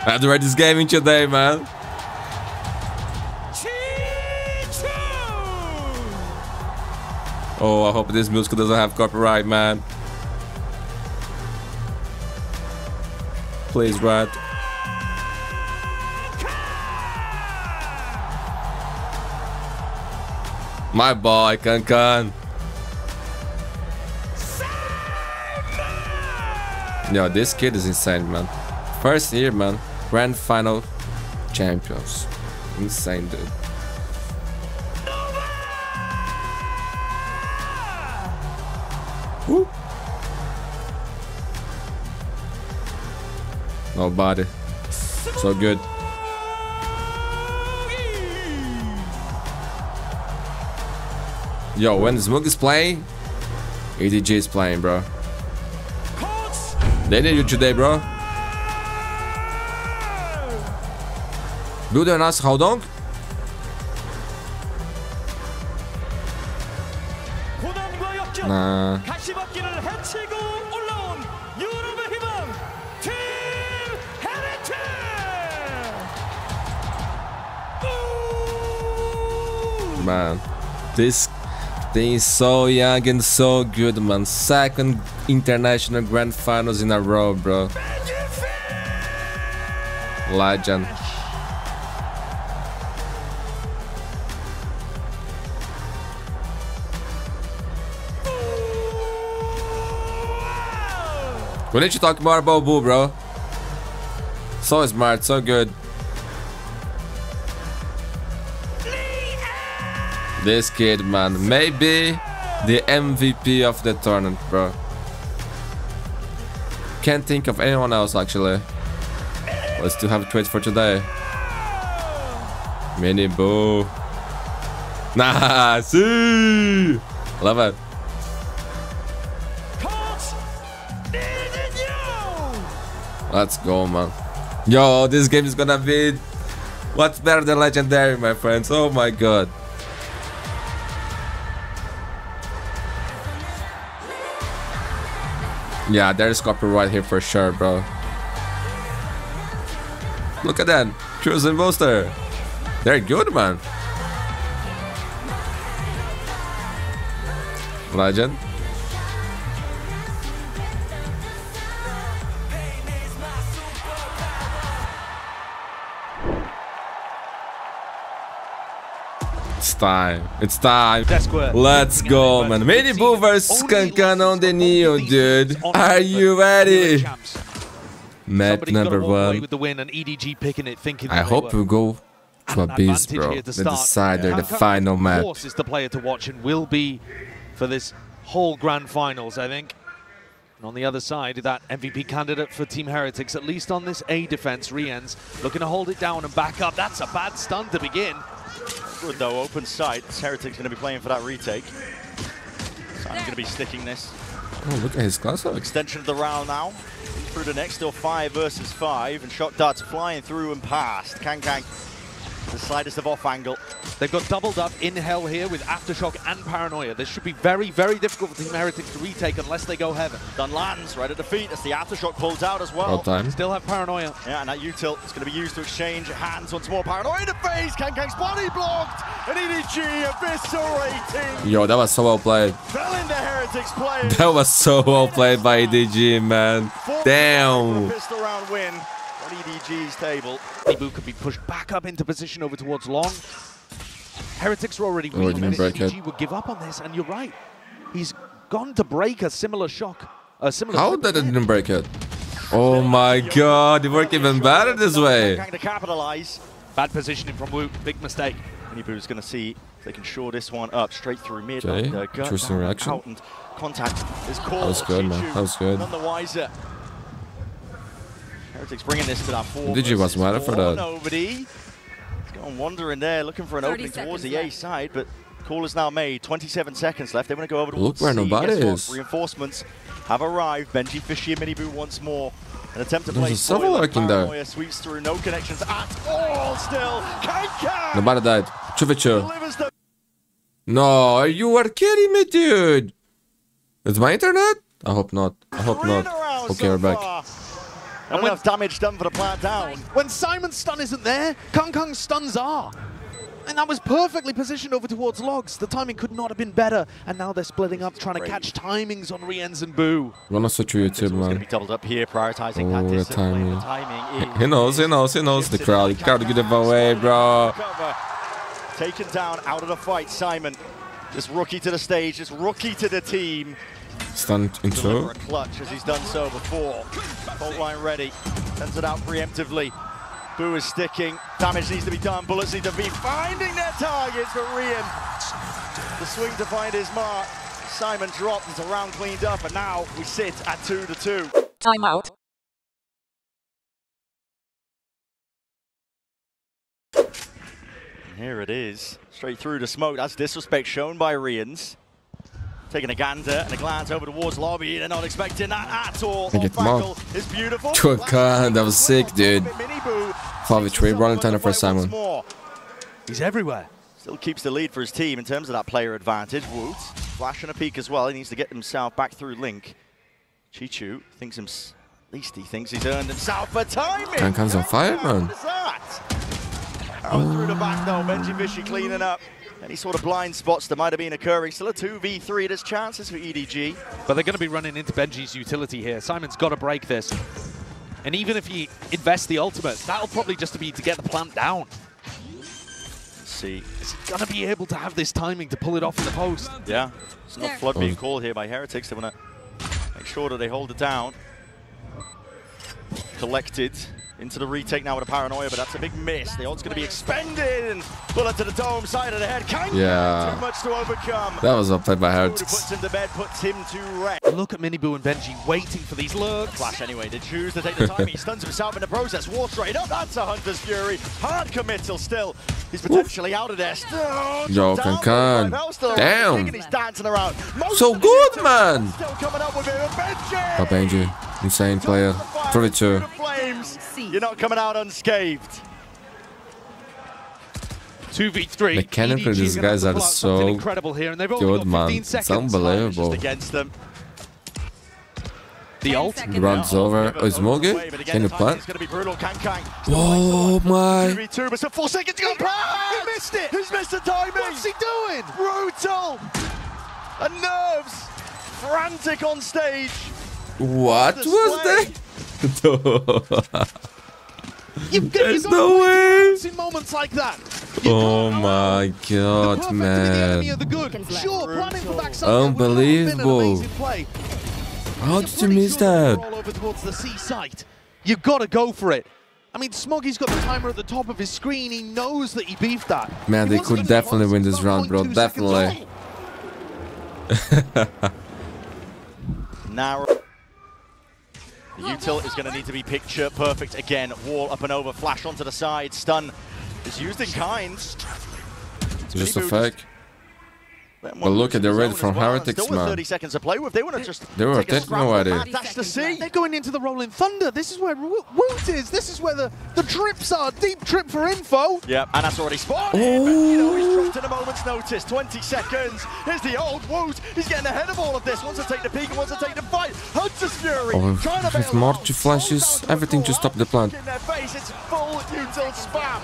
I have to write this gaming today, man. Chichoo! Oh, I hope this music doesn't have copyright, man. Please, Rat. My boy, Kang. Yo, this kid is insane, man. First year, man. Grand final champions. Insane, dude. Woo. Nobody. So good. Yo, when Smoggy's playing, EDG is playing, bro. They need you today, bro. Do they ask how long? Nah. Man, this thing is so young and so good, man. Second international grand finals in a row, bro. Legend. We need to talk more about Boo, bro. So smart, so good. This kid, man, maybe the MVP of the tournament, bro. Can't think of anyone else, actually. Let's still have a tweet for today. MiniBoo. Nice. Love it. Let's go, man. Yo, this game is gonna be what's better than legendary, my friends. Oh my god. Yeah, there's copyright here for sure, bro. Look at that. Chosen booster. They're good, man. Legend. It's time. It's time. Let's go, man. MiniBoo versus Kang on the Neo, dude. Are you ready? Map number 1. I hope we go to a beast, bro. The decider, the final map. Is the player to watch and will be for this whole grand finals, I think. And on the other side, that MVP candidate for Team Heretics, at least on this A defense, Riens looking to hold it down and back up. That's a bad stun to begin. Good though, open sight. Heretics going to be playing for that retake. So I'm going to be sticking this. Oh, look at his class up. Extension of the round now. Through the next, still 5 versus 5, and shot darts flying through and past. Kang, the slightest of off angle. They've got doubled up in hell here with Aftershock and Paranoia. This should be very, very difficult for Team Heretics to retake unless they go heaven. Done lands right at the feet as the Aftershock pulls out as well. All time. Still have Paranoia. Yeah, and that util is going to be used to exchange hands once more. Paranoia in the face. Kang's body blocked. And EDG eviscerating. Yo, that was so well played. Fell into Heretics play. That was so well played by EDG, man. Damn. Pistol round win on EDG's table. MiniBoo could be pushed back up into position over towards long. Heretics are already weak. EDG would give up on this, and you're right. He's gone to break a similar shock. How did it didn't break it? Oh my god, it worked even better this way. Trying to capitalize. Bad positioning from Wu. Big mistake. MiniBoo's going to see if they can shore this one up straight through mid. Okay, interesting reaction. And contact is called. That was good, man. That was good. None the wiser. Heretics bringing this to that 4. EDG was mad for that. Nobody. It's going wandering there, looking for an opening towards the A side, but call is now made. 27 seconds left. They want to go over towards Look where C. nobody is. Reinforcements have arrived. Benjyfishy and MiniBoo once more. An attempt to play. There's a several lurking there. Sweeps through, no connections at all. Still, Kang. Nobody died. Chichoo. No, you are kidding me, dude. It's my internet? I hope not. I hope not. Okay, we're back. Not enough damage done for the plant down. When Simon's stun isn't there, Kang's stuns are. And that was perfectly positioned over towards Logs. The timing could not have been better. And now they're splitting up, trying to catch timings on Riens and Boo. Wanna switch to YouTube, Going to man. be doubled up here, prioritizing that The discipline. timing. The timing. He knows the crowd. You gotta give it away, bro. Taken down out of the fight, Simon. This rookie to the stage, this rookie to the team. Stun into. Deliver a clutch as he's done so before. Fault line ready, sends it out preemptively. Boo is sticking, damage needs to be done, bullets need to be finding their targets for Riens. The swing to find his mark. Simon dropped, it's a round cleaned up, and now we sit at 2-2. Timeout. And here it is, straight through the smoke. That's disrespect shown by Riens. Taking a gander and a glance over towards lobby. They're not expecting that at all. It's beautiful. God, that was sick, dude. MiniBoo 5v3, running time for Simon. He's everywhere. Still keeps the lead for his team in terms of that player advantage. Woot, flash and a peek as well. He needs to get himself back through Link. Chichoo thinks at least he thinks he's earned himself for timing. Kang's on fire, man. What is that? Out through the back though, Benjyfishy cleaning up. Any sort of blind spots that might have been occurring. Still a 2v3. There's chances for EDG. But they're going to be running into Benji's utility here. Simon's got to break this. And even if he invests the ultimate, that'll probably just be to get the plant down. Let's see. Is he going to be able to have this timing to pull it off in the post? Yeah. It's not flood being called here by Heretics. They want to make sure that they hold it down. Collected. Into the retake now with a paranoia, but that's a big miss. The ult's going to be expended, and bullet to the dome, side of the head. Kang, too much to overcome. That was well played by Heretics. Puts him to bed, puts him to rest. Look at MiniBoo and Benji waiting for these lurks. Flash anyway, they choose to take the time. He stuns himself in the process. War straight up, that's a Hunter's Fury. Hard committal still. He's potentially out of there. Still, Yo, Kang. Damn. He's dancing around. So good, man. Still coming up with him. Benji. Oh, Benji. Insane player. 32. You're not coming out unscathed. 2v3. Mechanically, these guys are so incredible here, and they've only good, got man. 15 It's seconds. unbelievable. Just against them. The ult. The round's over. Oh, Smoggy? Can you plant? It's going to be brutal. Kang. Oh, my. 2v2, but still 4 seconds to go. He missed it. He's missed the timing. What's he doing? Brutal. And nerves. Frantic on stage. What was that? There's no way. In moments like that. Oh my god, man. Unbelievable. How did you miss that? Over towards the C site. You've got to go for it. I mean, Smoggy's got the timer at the top of his screen. He knows that he beefed that. Man, they could definitely win this round, bro. Definitely. Narrow. The util is going to need to be picture perfect again. Wall up and over, flash onto the side, stun is used in kind. Just a fake. But look at the red from Heretics, man. 30 seconds to play with. They want to just they were taking already. That's the C. They're going into the Rolling Thunder. This is where Woot is. This is where the trips are. Deep trip for info. Yep, and that's already spotted. Oh. But, you know, he's dropped at a moment's notice. 20 seconds. Here's the old Woot. He's getting ahead of all of this. Wants to take the peek and wants to take the fight. Hunter's Fury. Oh, with Marty flashes, everything to stop the plant. In their face, it's full util spam.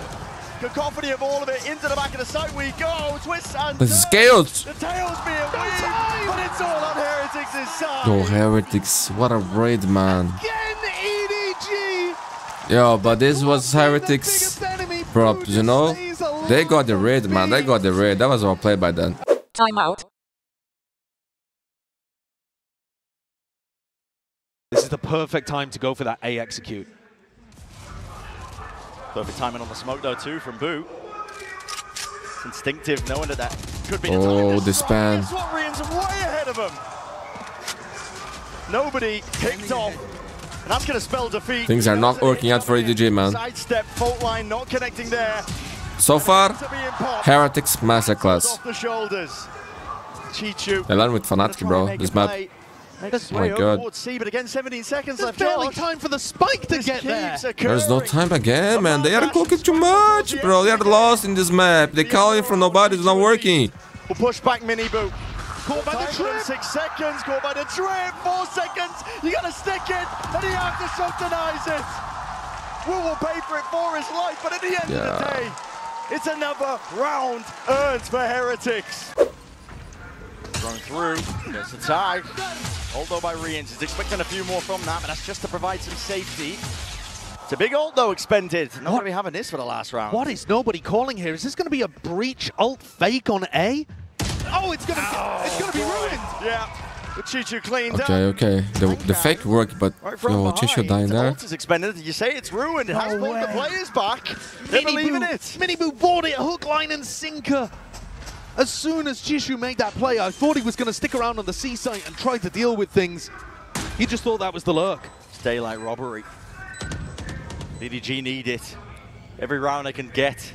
Cacophony of all of it into the back of the site we go. Twist and This is chaos. the tails being weaved, but it's all on Heretics' side. Oh, Heretics, what a raid, man. Again, EDG. Yo, but this was Heretics props, you know? They got the raid, man. They got the raid. That was well played by them. Timeout. This is the perfect time to go for that A execute. Perfect timing on the smoke though too from Boo. It's instinctive knowing that could be the Oh, time. the span. Guess what, Riens are way ahead of him. Nobody picked off. And that's going to spell defeat. Things are not working out for EDG, man. Sidestep, fault line not connecting there. So far, Heretics masterclass. Off the shoulders. Chichoo. They learn with Fnatic, bro. This map. Oh my god. C, but again, 17 seconds There's left. barely time for the spike to get there. There's no time again, man. They are cooking too much, bro. They are lost in this map. They call it from nobody. It's not working. We'll push back MiniBoo. Caught by the trip. 6 seconds, caught by the trip. 4 seconds. You gotta stick it, and he aftershock denies it. Wu will pay for it for his life, but at the end of the day, it's another round earned for Heretics. Thrown through, gets the tag. Although by Riens, he's expecting a few more from that, but that's just to provide some safety. It's a big ult though expended. Not going to be having this for the last round. What is nobody calling here? Is this going to be a breach ult fake on A? Oh, it's going to be ruined. Yeah, but Chichoo cleaned up. Okay. The fake worked, but yo, Chichoo dying there. Ult is expended. You say it's ruined. It has pulled the players back. They believe in it. MiniBoo bought it, hook, line, and sinker. As soon as Chichoo made that play, I thought he was going to stick around on the C site and try to deal with things. He just thought that was the lurk. It's daylight robbery. EDG need it. Every round they can get.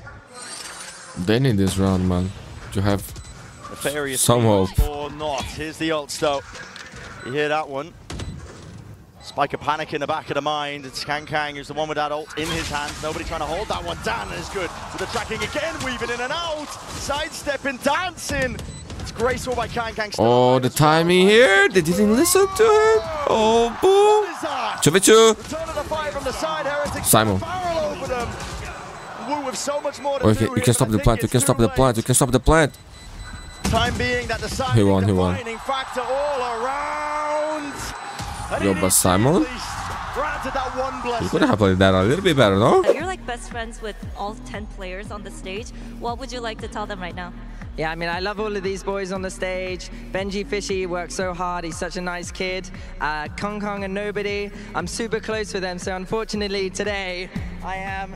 They need this round, man, to have Nefarious some hope. Or not. Here's the ult stop. You hear that one? Spike a panic in the back of the mind. It's Kang who's the one with that ult in his hands. Nobody trying to hold that one down, and it's good. With the tracking again, weaving in and out. Sidestepping, dancing. It's graceful by Kang. Oh, the timing here. They didn't listen to him. Oh, boom. Chichoo. Return of the fire from the side. Heretics Simon. barrel over them. Wu with so much more to Okay, do you can stop the plant. You can stop the plant. You can stop the plant. Time being that the side He won. factor all around. Yo, but Simon, you could have played that a little bit better, no? You're like best friends with all 10 players on the stage. What would you like to tell them right now? Yeah, I mean, I love all of these boys on the stage. Benjyfishy works so hard. He's such a nice kid. Kang and Nobody. I'm super close with them, so unfortunately today I am...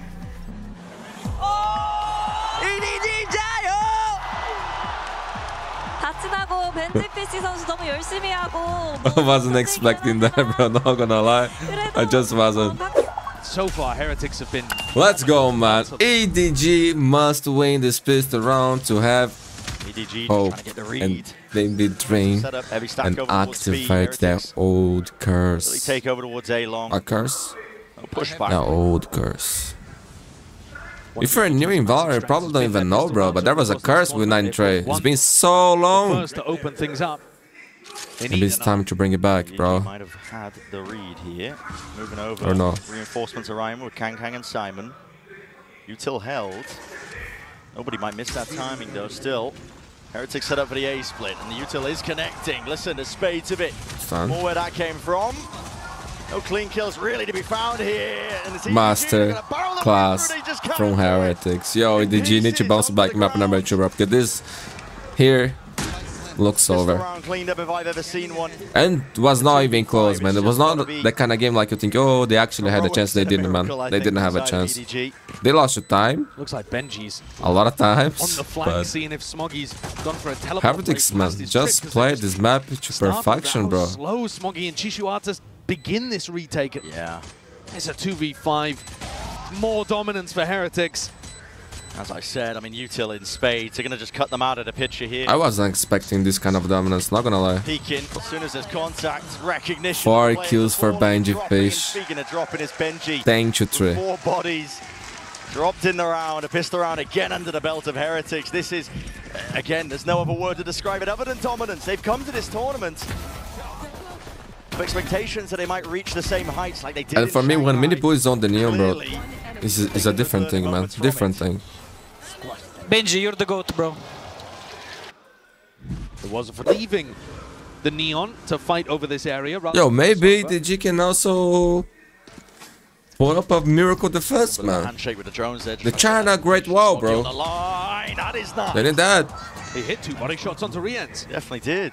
EDG! 같이 하고 벤지피쉬 선수 너무 열심히 하고. I wasn't expecting that, bro. Not gonna lie, I just wasn't. So far, Heretics have been... Let's go, man. EDG must win this pistol round to have hope, and they be drained and activate their old curse. Take over towards A long. A curse? Pushback. The old curse. If you're new in Valorant, you probably don't even know, bro, but there was a curse with 93. It's been so long. First to open things up. Maybe it's time to bring it back, bro. Might have had the read here. Moving over. Or no. Reinforcements arriving with Kang and Simon. Util held. Nobody might miss that timing though. Still, Heretics set up for the A split, and the Util is connecting. Listen, there's spades of it. More where that came from. No clean kills really to be found here. And Master class from Heretics. Yo, EDG need to bounce back map number 2, bro, because this here looks over. And was not even close, man. It was not that kind of game like you think, oh, they actually had a chance. They didn't, man. They didn't have a chance. They lost to time. Looks like Benji's a lot of times. On the flank, seeing if Smoggy's gone for a teleport. Heretics, man, just play this map to perfection, bro. Slow Smoggy and Chichoo are to begin this retake. Yeah. It's a 2v5. More dominance for Heretics. As I said, I mean, Util in spades. They're going to just cut them out of the picture here. I wasn't expecting this kind of dominance, not gonna lie. Peeking as soon as there's contact, recognition. 4 kills for Benjyfishy. Speaking of dropping his Benji. Thank you, 3. 4 bodies. Dropped in the round, a pistol round again under the belt of Heretics. This is, again, there's no other word to describe it other than dominance. They've come to this tournament with expectations that they might reach the same heights like they did. And for me, when MiniBoo is on the neon, bro, it's a different thing, man. Different thing. Benji, you're the GOAT, bro. It was for leaving the neon to fight over this area. Yo, maybe EDG can also pull up a miracle defense, man. Handshake with the drones there. The China Great Wall, bro. That is nice. They did that. He hit 2 body shots onto Riens. Definitely did.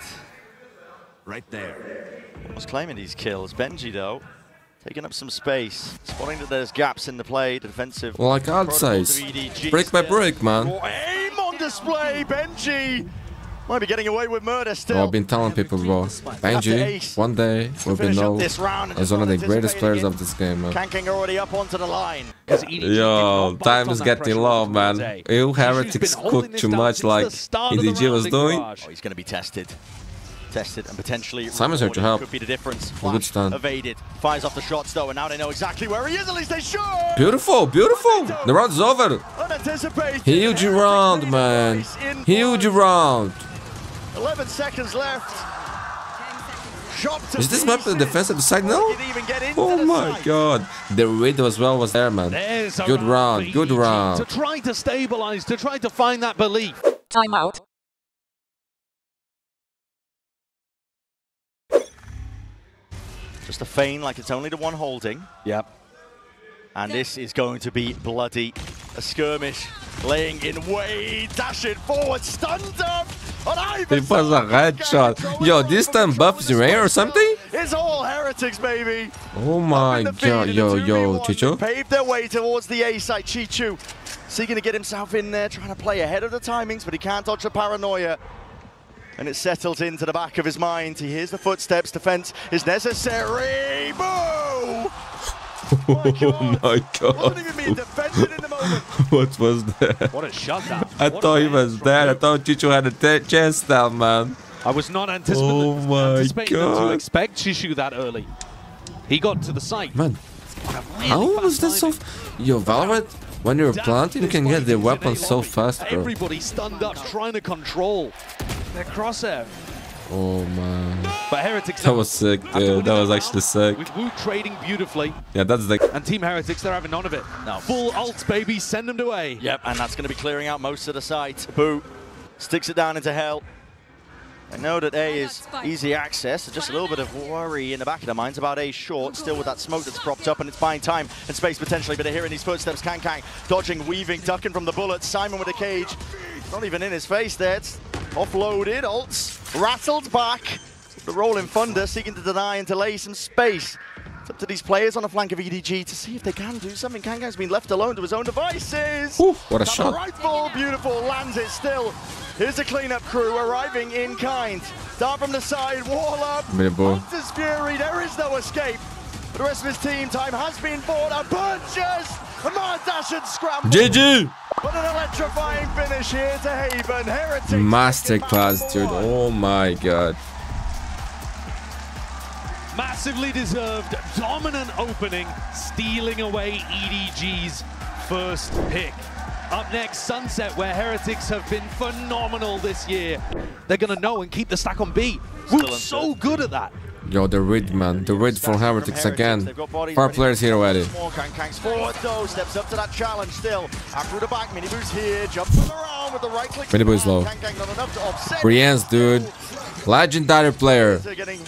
Right there. Was claiming these kills. Benji, though, taking up some space. Spotting that there's gaps in the play, the defensive. Like I'd say, brick by brick, man. Aim on display, Benji. Might be getting away with murder still. I've been telling people, bro. Benji, one day will be known as one of the greatest players of this game, man. Kang already up onto the line. Yo, time is getting low, man. Ew, Heretics cooked too much like EDG was doing. Oh, he's going to be tested and potentially Simon's here to help. Could be the difference. Good stand. Evaded, fires off the shots though, and now they know exactly where he is. At least they should. Beautiful, beautiful. The round's over. Unanticipated. Huge round, man. Huge round. 11 seconds left. Is this map the defensive side now? Oh my god. The read as well was there, man. Good round, good round. To try to stabilize, to try to find that belief. Timeout. Just a feign like it's only the one holding. Yep. And this is going to be bloody. A skirmish. Laying in way, dashing forward, stunned up on Ivan. It was a headshot. Yo, this time buffs the rain or something? It's all Heretics, baby. Oh my god, yo, Chichoo. Paved their way towards the A side. Chichoo seeking to get himself in there, trying to play ahead of the timings, but he can't dodge the paranoia. And it settles into the back of his mind. He hears the footsteps. Defense is necessary. Boo! Oh my god. Wasn't even being defended in the moment. What was that? What a shutdown. I thought he was dead. I thought Chichoo had a chance now, man. I was not Oh my anticipating them to god. expect Chichoo that early. He got to the site. Man, Really how fast was that so... timing. Yo, Valorant, when you're planting, you can get the weapon so fast, bro. Everybody stunned up, trying to control their crosshair. Oh man. But Heretics... That was sick, dude. That was actually sick. With Wu trading beautifully. Yeah, that's the... And Team Heretics, they're having none of it. No. Full ults, baby. Send them away. Yep, and that's going to be clearing out most of the site. Boo sticks it down into hell. I know that A is easy access, just a little bit of worry in the back of their minds about A short, still with that smoke that's propped up, and it's buying time and space potentially, but they're hearing these footsteps. Kang, dodging, weaving, ducking from the bullets. Simon with a cage, not even in his face there. It's offloaded, ults, rattled back. The rolling thunder seeking to deny and delay some space. It's up to these players on the flank of EDG to see if they can do something. Kang's been left alone to his own devices. Ooh, what a shot. Rifle, beautiful, lands it still. Here's the cleanup crew arriving in kind. Down from the side, wall up. MiniBoo. Hunter's Fury, there is no escape. For the rest of his team, time has been bought out. Punches! A mad dash and scramble. GG! But an electrifying finish here to Haven. Heretics. Masterclass, dude. Oh my god. Massively deserved, dominant opening, stealing away EDG's first pick. Up next, Sunset, where Heretics have been phenomenal this year. They're going to know and keep the stack on B. We're so good at that. Yo, the read, man. The read from Heretics again. 4 players here already. Kang's forward though, steps up to that challenge still. Out through the back, MiniBoo's here, jumps on around with the right click. MiniBoo is low. Kang not enough to offset. Riens, dude. Legendary player. They're getting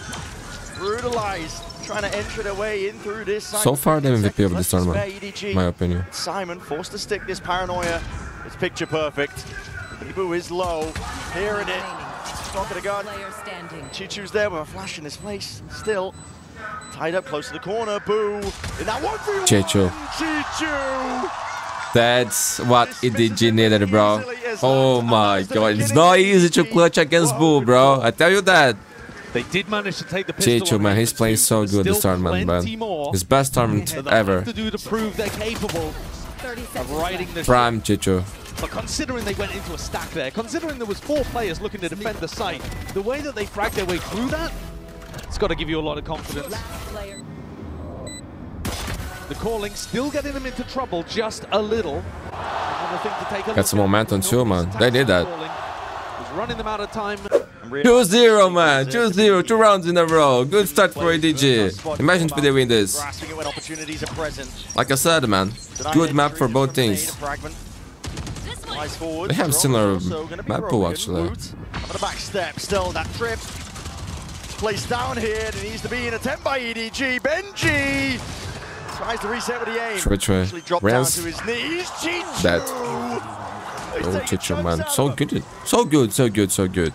brutalized, trying to enter their way in through this. So far, the MVP of this tournament, in my opinion. Simon forced to stick this paranoia. It's picture perfect. MiniBoo is low, hearing it. Talking to God. Chichoo's there with a flash in his face. Still tied up close to the corner. Boo. In that one for you. Chichoo. Chichoo. That's what EDG needed, bro. Oh my god. It's not easy to clutch against Boo, bro. I tell you that. They did manage to take the pistol. Chichoo, man, he's playing so good this tournament, man. His best tournament ever. To do to prove they're capable of riding the Prime Chichoo. But considering they went into a stack there, considering there was 4 players looking to defend the site, the way that they fragged their way through that, it's got to give you a lot of confidence. The calling still getting them into trouble just a little. Got some momentum too, man. They did that. Was running them out of time. 2-0, man. 2-0. 2 rounds in a row. Good start for EDG. Imagine if they win this. Like I said, man. Good map for both teams. They have similar map pool, actually. The back step, still that trip. Placed down here, it needs to be an attempt by EDG. Benji tries to reset with the aim. Chichoo. Riens. Dead. Oh, Chichoo, man. So good. So good, so good, so good.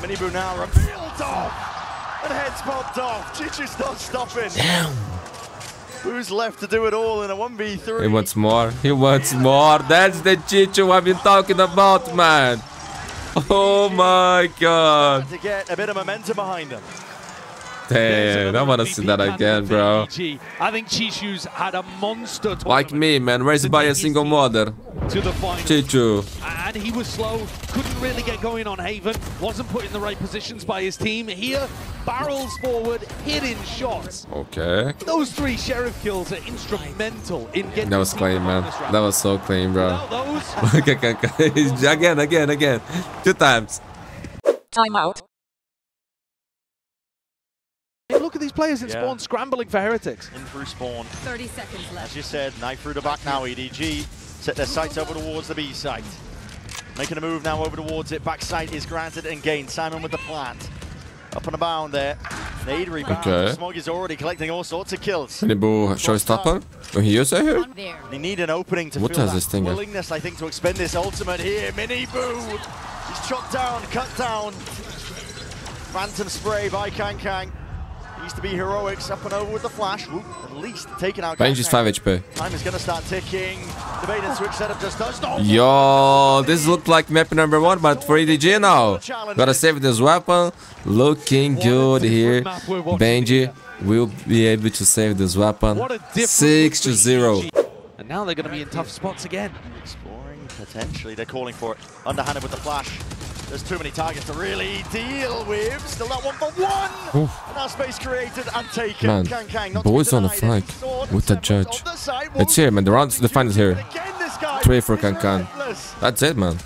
MiniBoo now revealed off. And heads popped off. Chichoo's not stopping. Damn. Who's left to do it all in a 1v3? He wants more. He wants more. That's the Chichoo I've been talking about, man. Oh my god. To get a bit of momentum behind them. Damn, I want to see that again, bro. I think Chichoo's had a monster tournament. Like me, man, raised by a single mother. To the final. Chichoo. And he was slow, couldn't really get going on Haven, wasn't put in the right positions by his team. Here, barrels forward, hitting shots. Okay. Those 3 sheriff kills are instrumental in getting. That was clean, man. That was so clean, bro. Those. Again. 2 times. Timeout. Look at these players in spawn scrambling for Heretics. In through spawn. 30 seconds left. As you said, knife through the back now, EDG. Set their sights over towards the B site. Making a move now over towards it. Back sight is granted and gained. Simon with the plant. Up and abound there. Nade rebound. Okay. Smoggy's already collecting all sorts of kills. MiniBoo showstopper. Oh, he is here? They need an opening to What feel does this that thing willingness, I think, to expend this ultimate here. MiniBoo. He's chopped down, cut down. Phantom spray by Kang. Used to be heroics, up and over with the flash. Ooh, at least taking out. Benji's 5 HP. Time is going to start ticking. Debate and switch setup just touched. Oh, Yo, this looked like map number 1, but for EDG now. Gotta save this weapon. Looking good here. Benji will be able to save this weapon. 6-0. And now they're going to be in tough spots again. exploring potentially. They're calling for it. Underhanded with the flash. There's too many targets to really deal with. Still that 1-for-1. Now space created and taken. Man, Kang, not boys on the flank with the judge. It's here, man. The final is here. 3 for Kang. That's it, man.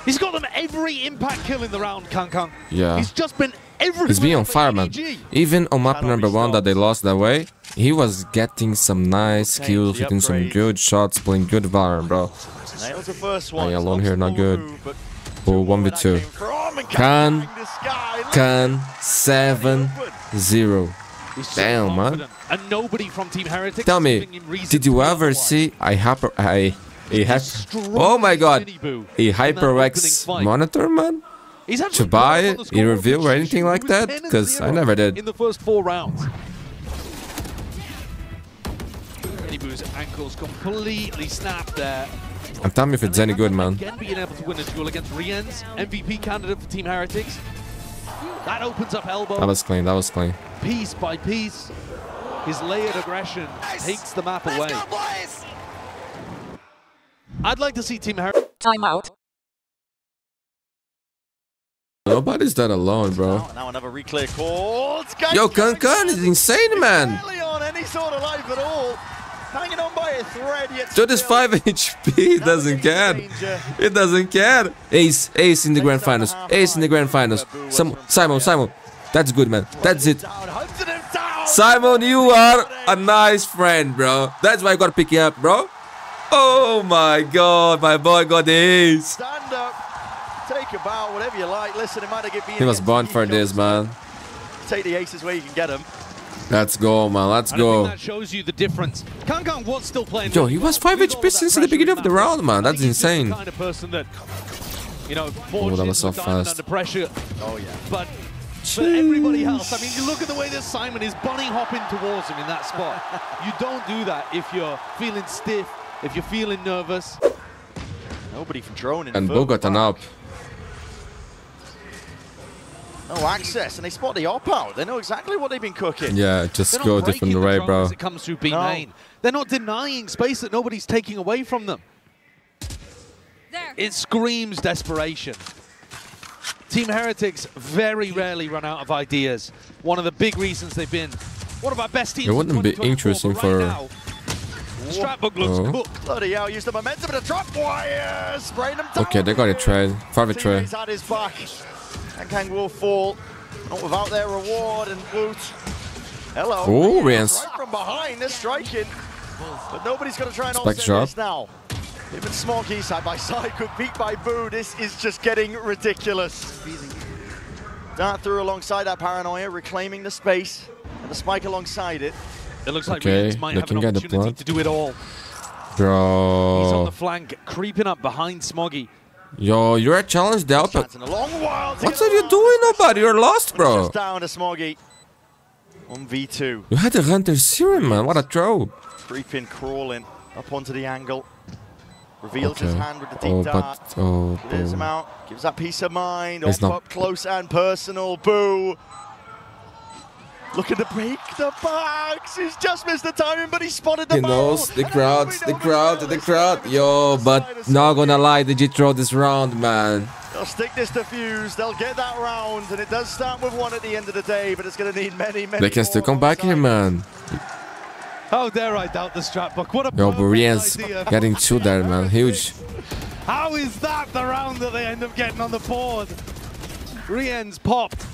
He's got them every impact kill in the round, Kang. Yeah. He's just been everywhere. He's being on fire, man. Even on map number 1 that they lost that way, he was getting some nice kills, hitting some good shots, playing good Valorant, bro. Nails the first one. I alone here, not good. Oh, 1v2. Can 7-0. Damn, man. And nobody from Team Heretics. Tell me, did you ever see oh my god, a HyperX monitor, man? To buy it, a review or anything like that? Because I never did. In the first 4 rounds. MiniBoo's ankles completely snapped there. And tell me if it's any good, man. Again being able to win a duel against Riens, MVP candidate for Team Heretics. That opens up elbow. That was clean, that was clean. Piece by piece, his layered aggression takes the map away. I'd like to see Team Heretics. Timeout. Nobody's that alone, bro. Now another reclear call. Yo, Kang is insane, man. Barely on any sort of life at all. Hanging on by a thread, yet Dude is 5 HP, he doesn't care. He doesn't care. Ace in the grand finals. Ace in the grand finals. Simon. That's good, man. That's it. Simon, you are a nice friend, bro. That's why I gotta pick you up, bro. Oh my god, my boy got the ace. Stand up, take a bow, whatever you like. Listen, it might have been. He was born for this, man. Take the aces where you can get them. Let's go, man. Let's go. That shows you the difference. Kang was still playing. Yo, he was 5 HP since the beginning of the round, man. That's insane. The kind of person that, you know, oh, that was so fast. Under pressure. Oh yeah. But for everybody else, I mean, you look at the way that Simon is bunny hopping towards him in that spot. You don't do that if you're feeling stiff, if you're feeling nervous. Nobody from drone in. And Bo got an up. No access, and they spot the op out. They know exactly what they've been cooking. Yeah, just go a different way, bro. As it comes through B main. They're not denying space that nobody's taking away from them. It screams desperation. Team Heretics very rarely run out of ideas. One of the big reasons they've been one of our best teams. It wouldn't be interesting for. Strapbook looks cooked. Bloody hell, used the momentum of the drop wire. Spraying them down. Okay, they got a trade. 5 trade. He's had his back. And Kang will fall, not without their reward and loot. Hello. Oh, Riens. Right from behind, they're striking. But nobody's going to try and offset this now. Even Smoggy side by side, could beat by Boo. This is just getting ridiculous. Dart through alongside that paranoia, reclaiming the space. And the spike alongside it. It looks like Riens might have an opportunity to do it all. Bro. He's on the flank, creeping up behind Smoggy. Yo, you're a challenge the output. What are you doing, nobody? You're lost, bro. Just down to Smoggy. 1v2. You had to run their serum, man. What a throw. Creeping, crawling up onto the angle. Reveals his hand with the deep dart. Clears him out. Gives that peace of mind. Up close and personal. Boo. Looking to break the box. He's just missed the timing, but he spotted the He ball. knows the crowd. Yo, but not gonna lie, the Chichoo this round, man. They'll stick this to fuse. They'll get that round, and it does start with one at the end of the day, but it's going to need many. They can still come back here, man. How dare I doubt the strap book? What a Yo, but Riens idea. getting two there, man. Huge. How is that the round that they end up getting on the board? Riens popped.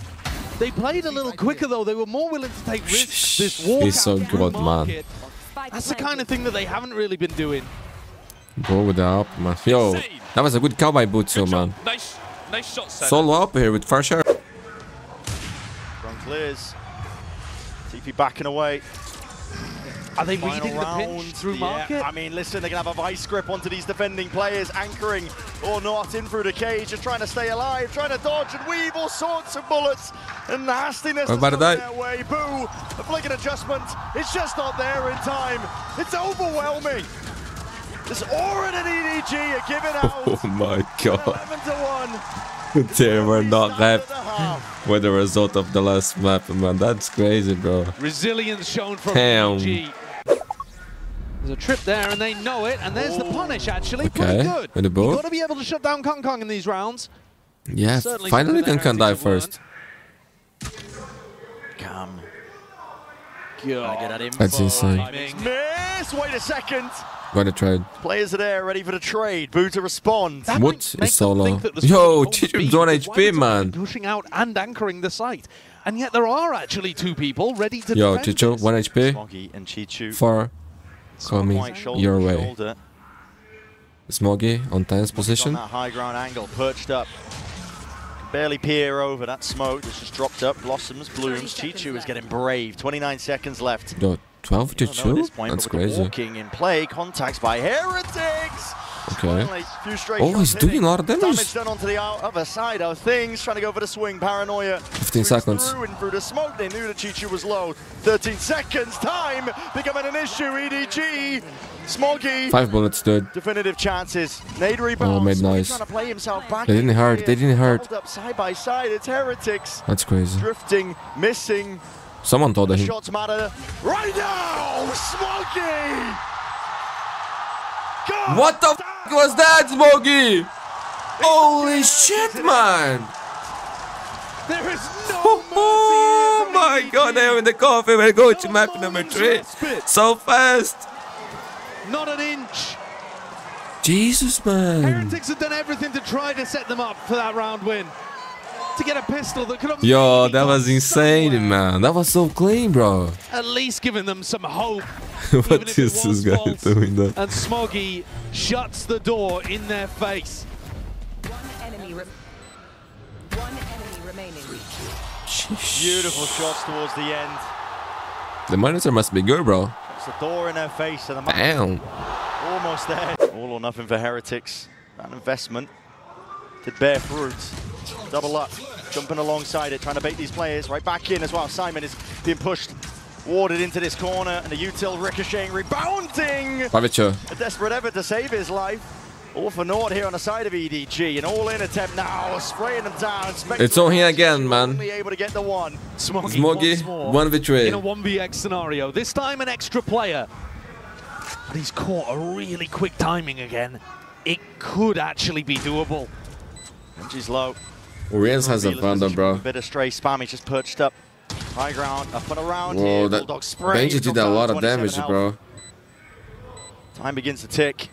They played a little quicker though. They were more willing to take risks. This walk He's so good, man. That's the kind of thing that they haven't really been doing. Go with the up, man. Yo, that was a good cowboy boot too, man. Nice shot, Solo up here with far share. Front clears. TP backing away. Are they Final leading the pinch through market? I mean, listen, they're going to have a vice grip onto these defending players, anchoring or not in through the cage, just trying to stay alive, trying to dodge and weave all sorts of bullets and nastiness is coming their way. Boo, a flick adjustment, it's just not there in time. It's overwhelming. This aura and EDG are giving out. Oh my god. 11-1. They were not left with the result of the last map, man. That's crazy, bro. Resilience shown from Damn. EDG. There's a trip there, and they know it, and there's the punish, actually. Okay, Pretty good. MiniBoo. You've got to be able to shut down Kang in these rounds. Yeah, Certainly finally something Kang that die Heretics first. Come. God. That's insane. Miss, wait a second. What a trade. Players are there, ready for the trade. Boo to respond. That What makes is them solo? think that the Yo, Smoggy Chichoo's won't on be, 'cause why HP, would man. someone pushing out and anchoring the site. And yet there are actually two people ready to Yo, defend Chichoo, this. 1 HP. Smoggy and Chichoo. Far. Coming Quite shoulder your to way. shoulder. Smoggy on tense On position. that high ground angle, perched up. Barely peer over that smoke. It's just dropped up. Blossoms, blooms. Chichoo is getting brave. 29 seconds left. Yo, 12 to 2? That's crazy. Walking in play, contacts by Heretics. Okay. Finally, few straight Oh, he's shots doing hitting. a lot of damage. Damage done onto the other side of things. Trying to go for the swing. Paranoia. 15 Swings seconds. Through and through the smoke. They knew that Chichoo was low. 13 seconds. Time becoming an issue. EDG. Smoggy. 5 bullets, dude. Definitive chances. Nade rebound. Oh, made Smoggy nice. Trying to play himself back. They didn't in hurt. here. They didn't hurt. Held up side by side. It's Heretics. That's crazy. Drifting, missing. Someone told him. Shots matter. Right now, Smoggy. God What the f was that, Smoggy? Holy shit, man! There is no Oh my god, they're in the coffee. We're going to map number 3. So fast. Not an inch. Jesus, man. Heretics have done everything to try to set them up for that round win. To get a pistol that could have Yo, maybe that gone was insane, somewhere. man. That was so clean, bro. At least giving them some hope. What even if it is this was guy false. doing that? And Smoggy shuts the door in their face. One enemy remaining. Beautiful shots towards the end. The monitor must be good, bro. It's the door in her face and the Damn. almost there. All or nothing for Heretics. That investment did bear fruit. Double up, jumping alongside it, trying to bait these players right back in as well. Simon is being pushed, warded into this corner, and the util ricocheting, rebounding. Pavicho. A desperate effort to save his life. All for naught here on the side of EDG. An all-in attempt now, spraying them down. It's all here again, man. Only able to get the one. Smoggy Smoggy, once more 1v3. in a 1vx scenario. This time an extra player. But he's caught a really quick timing again. It could actually be doable. Benji's low. Riens has a Vandal, bro. A bit of stray spam, he's just perched up. High ground, up and around Whoa, here. that Bulldog spray. Benji did a lot of damage, bro. Time begins to tick.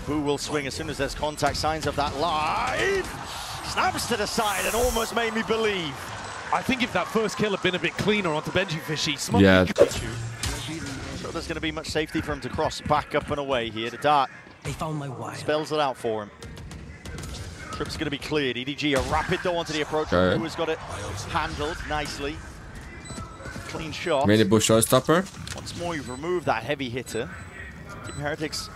Boo will swing as soon as there's contact, signs of that live. Snaps to the side and almost made me believe. I think if that first kill had been a bit cleaner onto Benjyfishy, Smoggy Yeah. So there's going to be much safety for him to cross back up and away here. The dart They found my wire. spells it out for him. Trip's going to be cleared. EDG, a rapid though onto the approach. Okay. Boo has got it handled nicely. Clean shot. MiniBoo showstopper. Once more, you've removed that heavy hitter. Team Heretics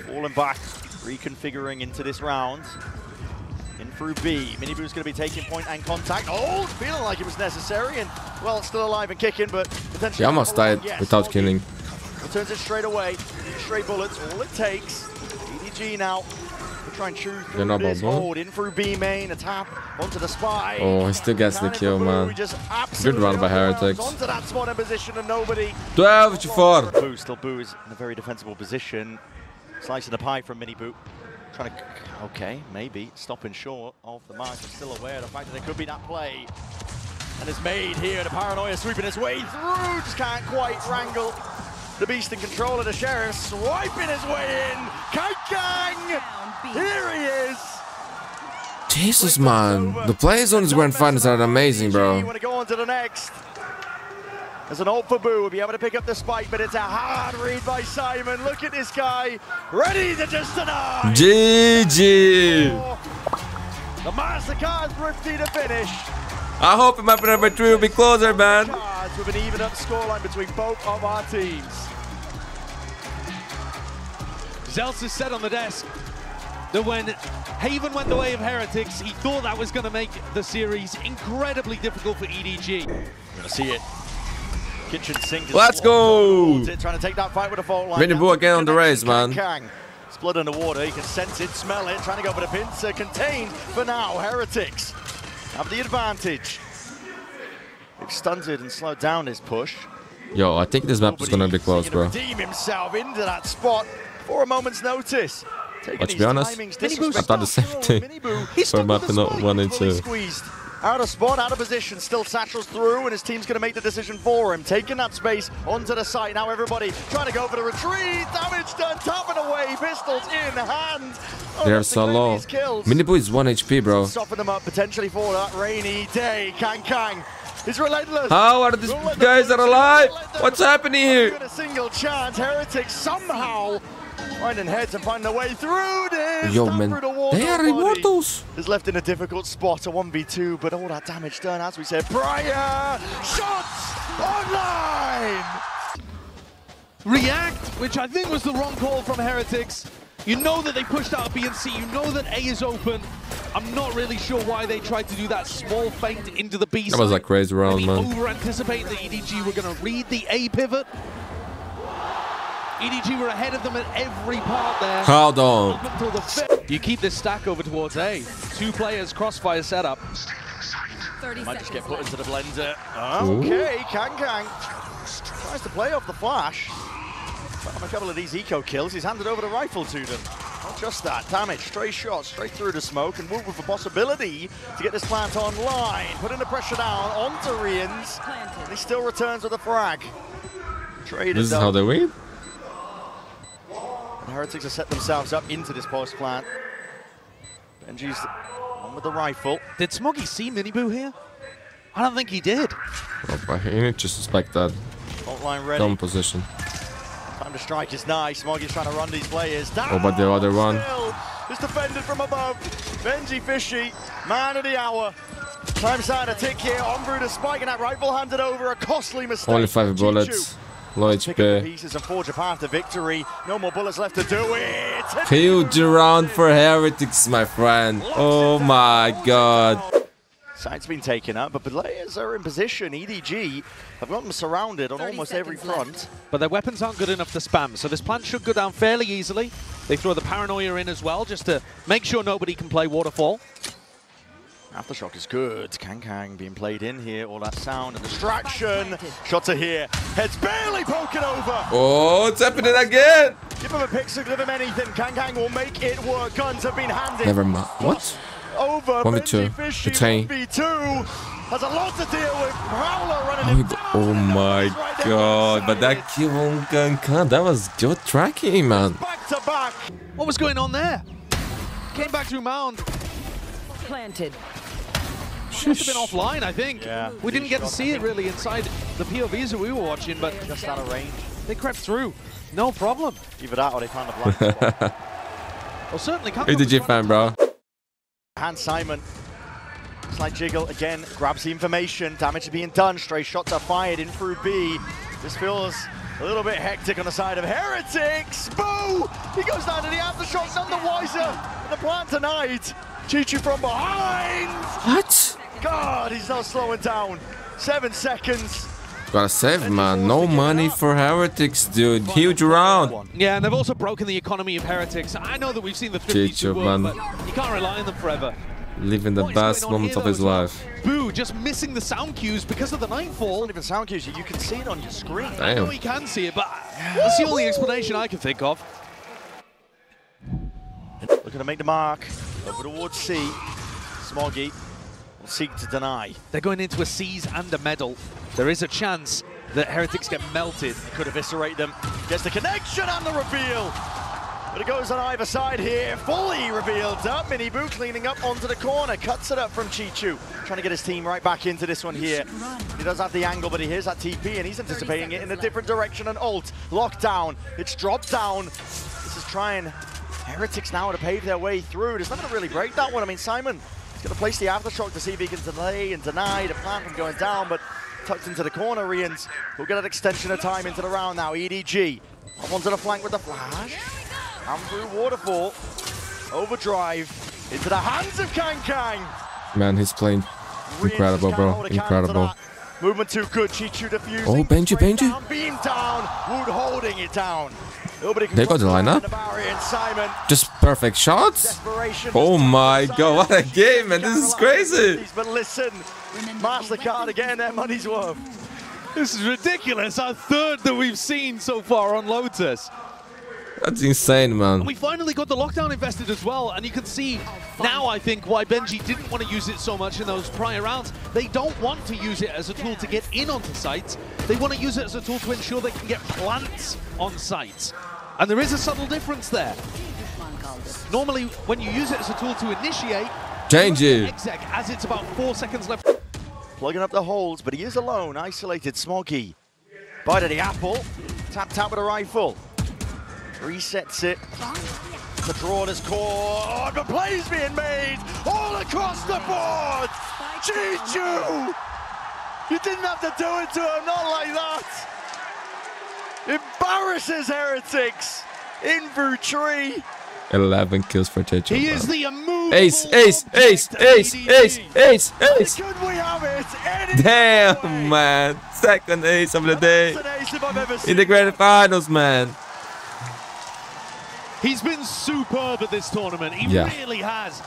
falling back, reconfiguring into this round. In through B. MiniBoo's going to be taking point and contact. Oh, feeling like it was necessary, and well, still alive and kicking, but potentially. He almost died Yes, without Smoggy killing. returns it straight away. Straight bullets, all it takes. EDG now try and chew through this hold. In through B main, a tap onto the spy. Oh, he still gets the kill, man. Good run by Heretics. Onto that spot in position and nobody. 12-4. Boo, still Boo is in a very defensible position. Slicing the pie from MiniBoo. Trying to, okay, maybe stopping short of the mark, but still aware of the fact that there could be that play. And it's made here, the paranoia sweeping its way through, just can't quite wrangle the beast in control of the Sheriff, swiping his way in. Kang! Here he is! Jesus, man. The players on this grand finals are amazing, bro. Want to go on to the next. There's an ult for Boo, will be able to pick up the spike, but it's a hard read by Simon. Look at this guy, ready to just deny. GG! The MasterCard's thrifty to finish. I hope map number 3 will be closer, man. With an even up scoreline between both of our teams. Zelsa said on the desk that when Haven went the way of Heretics, he thought that was going to make the series incredibly difficult for EDG. You're going to see it. Kitchen sink. Let's go! Trying to take that fight with a fault line. MiniBoo again on the race, man. Kang. It's blood in the water. You can sense it, smell it. Trying to go for the pincer. Contained for now. Heretics have the advantage. They've stunted and slowed down his push. Yo, I think this map is gonna be close, bro. Redeem himself into that spot for a moment's notice. But to be honest, I thought the same thing for map 1 and 2. Squeezed. Out of spot, out of position, still satchels through, and his team's going to make the decision for him. Taking that space onto the site. Now everybody trying to go for the retreat. Damage done, tapping away, pistols in hand. They're so low. MiniBoo is 1 HP, bro. Soften them up potentially for that rainy day. Kang. He's relentless. How are these guys are alive? What's happening here? A single chance. Heretics somehow finding heads and finding their way through this. Yo, man, they are immortals. Is left in a difficult spot, a 1v2, but all that damage done, as we said, prior. Shots online. React, which I think was the wrong call from Heretics. You know that they pushed out B and C. You know that A is open. I'm not really sure why they tried to do that small feint into the B side. That was a crazy round, man. Over-anticipating that EDG were going to read the A pivot. EDG were ahead of them at every part there. Hold on. You keep this stack over towards A. 2 players, crossfire setup. 30 Might just get put seconds into the blender. Okay, Kang tries to play off the flash. A couple of these eco kills, he's handed over the rifle to them. Not just that, damage, stray shots, straight through the smoke, and Wood with the possibility to get this plant online. Putting the pressure down onto Riens, and he still returns with a frag. Traded This is how they win? And Heretics have set themselves up into this post plant. Benji's on with the rifle. Did Smoggy see MiniBoo here? I don't think he did. Oh, you need to suspect that. Fault line ready. Dumb position. Time to strike is nice. Smoggy's trying to run these players down. Oh, but the other one. It's defended from above. Benjyfishy, man of the hour. Time starting to tick here. On through the spike, and that rifle handed over. A costly mistake. Only 5 bullets. Low Pick up the HP. pieces and forge a path to victory. No more bullets left to do it. Huge round for Heretics, my friend. Oh my god. Side's been taken up, but the players are in position. EDG have got them surrounded on almost every front. But their weapons aren't good enough to spam, so this plant should go down fairly easily. They throw the paranoia in as well, just to make sure nobody can play Waterfall. Aftershock is good. Kang being played in here. All that sound and distraction. Shots are here. Head's barely poking over. Oh, it's happening again. Give him a pixel, give him anything. Kang will make it work. Guns have been handed. Never mind. What? Over. 1v2. Benjyfishy, 1v2. Has a lot to deal with. Prowler running in. Oh my god. But that kill on Kang, that was good tracking, man. Back to back. What was going on there? Came back through Mound. Planted. Must have been offline, I think. Yeah. We didn't get to see it really inside the POVs that we were watching, but Just out of range. they crept through. No problem. Either that or they found a blind spot. Well, certainly Kang. EDG fan, bro. And Simon. Slight jiggle again, grabs the information. Damage is being done. Stray shots are fired in through B. This feels a little bit hectic on the side of Heretics. Boo! He goes down to the aftershock, none the wiser. And the plan tonight. Chichoo from behind. What? God, he's not slowing down. 7 seconds. Gotta save, man. No money for Heretics, dude. Huge round. Yeah, and they've also broken the economy of Heretics. I know that we've seen the 50s Chichoo, world, man. but you can't rely on them forever. Living the best moments of his life. Boo just missing the sound cues because of the nightfall. Not even sound cues, you can see it on your screen. I know he can see it, but that's the only explanation I can think of. Looking to make the mark. Over towards C. Smoggy will seek to deny. They're going into a seize and a medal. There is a chance that Heretics get melted. He could eviscerate them. Gets the connection and the reveal. But it goes on either side here. Fully revealed up. MiniBoo cleaning up onto the corner. Cuts it up from Chichoo. Trying to get his team right back into this one here. He does have the angle, but he hears that TP and he's anticipating it in a different direction. And ult. Locked down. It's dropped down. This is trying Heretics now to pave their way through. There's nothing to really break that one. I mean, Simon is going to place the aftershock to see if he can delay and deny the plan from going down, but tucked into the corner. Riens will get an extension of time into the round now. EDG up onto the flank with the flash. And through waterfall. Overdrive into the hands of Kang. Man, he's playing incredible, bro. Incredible. Movement too good. Chichoo defusing. Oh, Benji. Beam down. Wood holding it down. They got the lineup. Just perfect shots. Oh my god, what a game, man. This is crazy. But listen, MasterCard are getting their money's worth. This is ridiculous. Our third that we've seen so far on Lotus. That's insane, man. And we finally got the lockdown invested as well, and you can see now, I think, why Benji didn't want to use it so much in those prior rounds. They don't want to use it as a tool to get in onto sites. They want to use it as a tool to ensure they can get plants on sites. And there is a subtle difference there. Normally, when you use it as a tool to initiate, change it. Exec, as it's about 4 seconds left. Plugging up the holes, but he is alone. Isolated Smoggy. Bite of the apple. Tapped out with a rifle. Resets it. The draw this core. The play's being made all across the board. Chichoo! You didn't have to do it to him, not like that. Embarrasses Heretics in through tree. 11 kills for Chichoo. He is the immovable ace. Could we have it? Damn, man. Second ace of the day. In the grand finals, man. He's been superb at this tournament. He really has.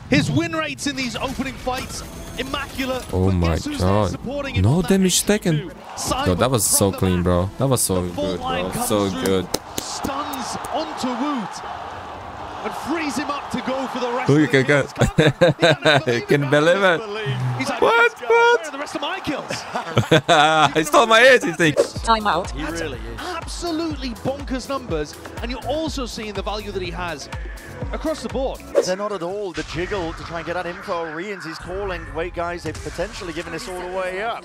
His win rates in these opening fights, immaculate. Oh my god. No damage taken. Yo, that was so clean, bro. That was so good, bro. So good. Stuns onto Woot and frees him up to go for the rest Who of you can get? You can believe it. He's like, What? where are the rest of my kills? I stole my ace, he thinks. Time out. He really is. Absolutely bonkers numbers, and you're also seeing the value that he has across the board. They're not at all the jiggle to try and get that info. Riens is calling. Wait, guys, they've potentially given this all the way up.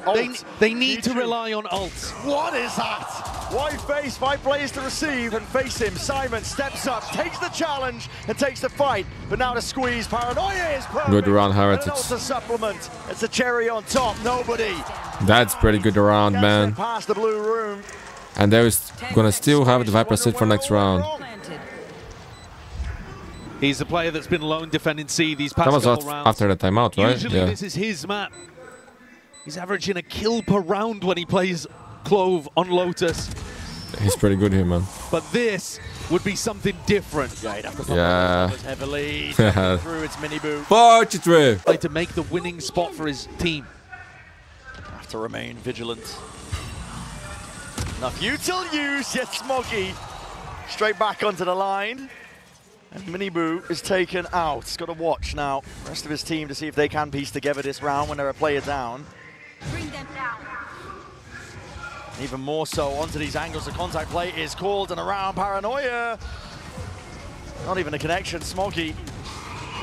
They need to rely on ults. What is that? Wide face, 5 players to receive and face him. Simon steps up, takes the challenge and takes the fight. But now the squeeze, Paranoia is perfect. Good round, Heretics. And also supplement. It's a cherry on top. Nobody. That's pretty good round, man. Past the blue room. And there is gonna still have the Viper sit for next round. He's the player that's been lone defending C these past That was couple rounds. after the timeout, right? Usually this is his map. He's averaging a kill per round when he plays Clove on Lotus. He's pretty good here, man. But this would be something different. Yeah. Heavily through its MiniBoo. 43. Like to make the winning spot for his team. Have to remain vigilant. Enough util use, yet Smoggy straight back onto the line. And MiniBoo is taken out. He's got to watch now the rest of his team to see if they can piece together this round when they're a player down. Bring them down. Even more so onto these angles. The contact play is called and around Paranoia. Not even a connection. Smoggy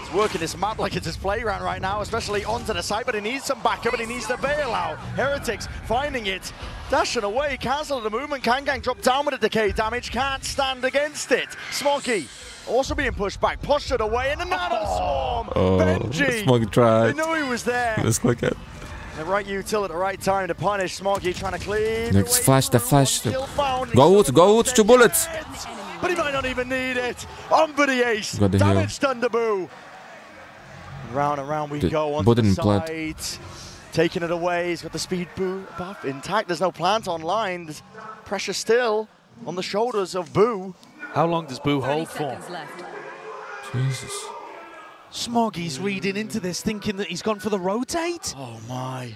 is working this map like it's his playground right now, especially onto the side, but he needs some backup and he needs to bail out. Heretics finding it, dashing away, cancel the movement. Kang dropped down with a decay damage, can't stand against it. Smoggy also being pushed back, postured away, and another swarm. Benji, Smoggy tried. they knew he was there. Let's click it. The right util at the right time to punish Smoggy, trying to clean. Next flash, the flash. Go, 2 bullets. But he might not even need it. On for the ace. Damage Thunderboo. Round and round we go on the side. taking it away. He's got the speed Boo buff intact. There's no plant online. There's pressure still on the shoulders of Boo. How long does Boo hold for? Left. Jesus. Smoggy's reading into this, thinking that he's gone for the rotate. Oh my.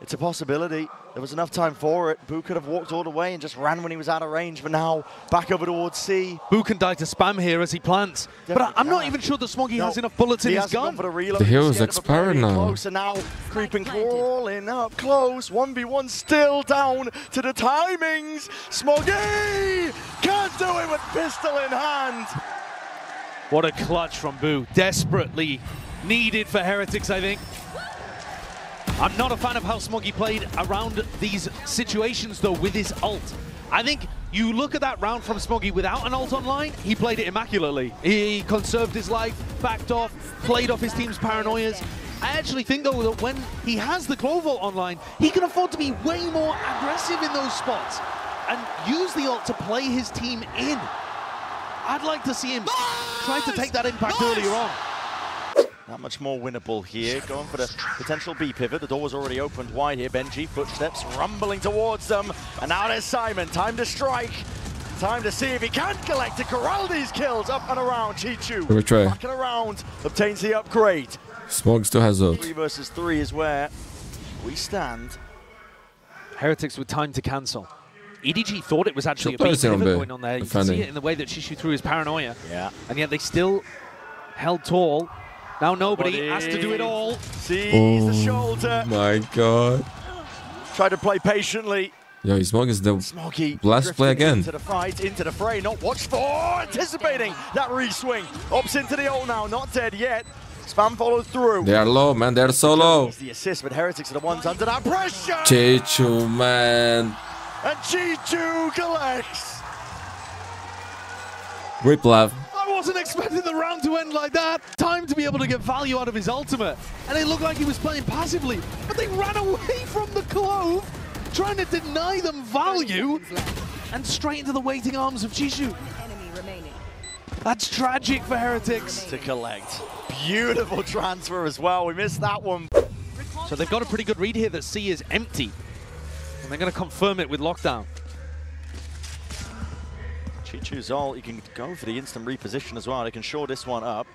It's a possibility. There was enough time for it. Boo could have walked all the way and just ran when he was out of range, but now back over towards C. Boo can die to spam here as he plants. Definitely but I'm not even sure that Smoggy has enough bullets in his gun. The hero's expired now. Close, and now creeping, crawling up close. 1v1 still down to the timings. Smoggy can't do it with pistol in hand. What a clutch from Boo. Desperately needed for Heretics, I think. I'm not a fan of how Smoggy played around these situations, though, with his ult. I think you look at that round from Smoggy without an ult online, he played it immaculately. He conserved his life, backed off, played off his team's paranoias. I actually think, though, that when he has the Clover online, he can afford to be way more aggressive in those spots and use the ult to play his team in. I'd like to see him try to take that impact earlier on. Not much more winnable here. Going for the potential B pivot. The door was already opened wide here. Benji, footsteps rumbling towards them. And now there's Simon. Time to strike. Time to see if he can collect to corral these kills. Up and around. Chichoo. Rocking around. Obtains the upgrade. Smog still has ult. 3 versus 3 is where we stand. Heretics with time to cancel. EDG thought it was actually a B pivot going on there. You can see it in the way that Chichoo threw his paranoia. Yeah. And yet they still held tall. Now nobody has to do it all. Sees the shoulder. My God. Try to play patiently. Yo, Smog is the Smoggy last play again. Into the fight, into the fray, not watched for, anticipating that re-swing. Opts into the ult now, not dead yet. Spam follows through. They are low, man. They're so low. The assist, but Heretics are the ones under that pressure. Chichoo, man. And Chichoo collects. Rip love. I wasn't expecting the round to end like that. Time to be able to get value out of his ultimate. And it looked like he was playing passively, but they ran away from the Clove, trying to deny them value, and straight into the waiting arms of Chichoo. That's tragic for Heretics. To collect. Beautiful transfer as well. We missed that one. So they've got a pretty good read here that C is empty. And they're going to confirm it with lockdown. Chichoo's ult, you can go for the instant reposition as well. They can shore this one up.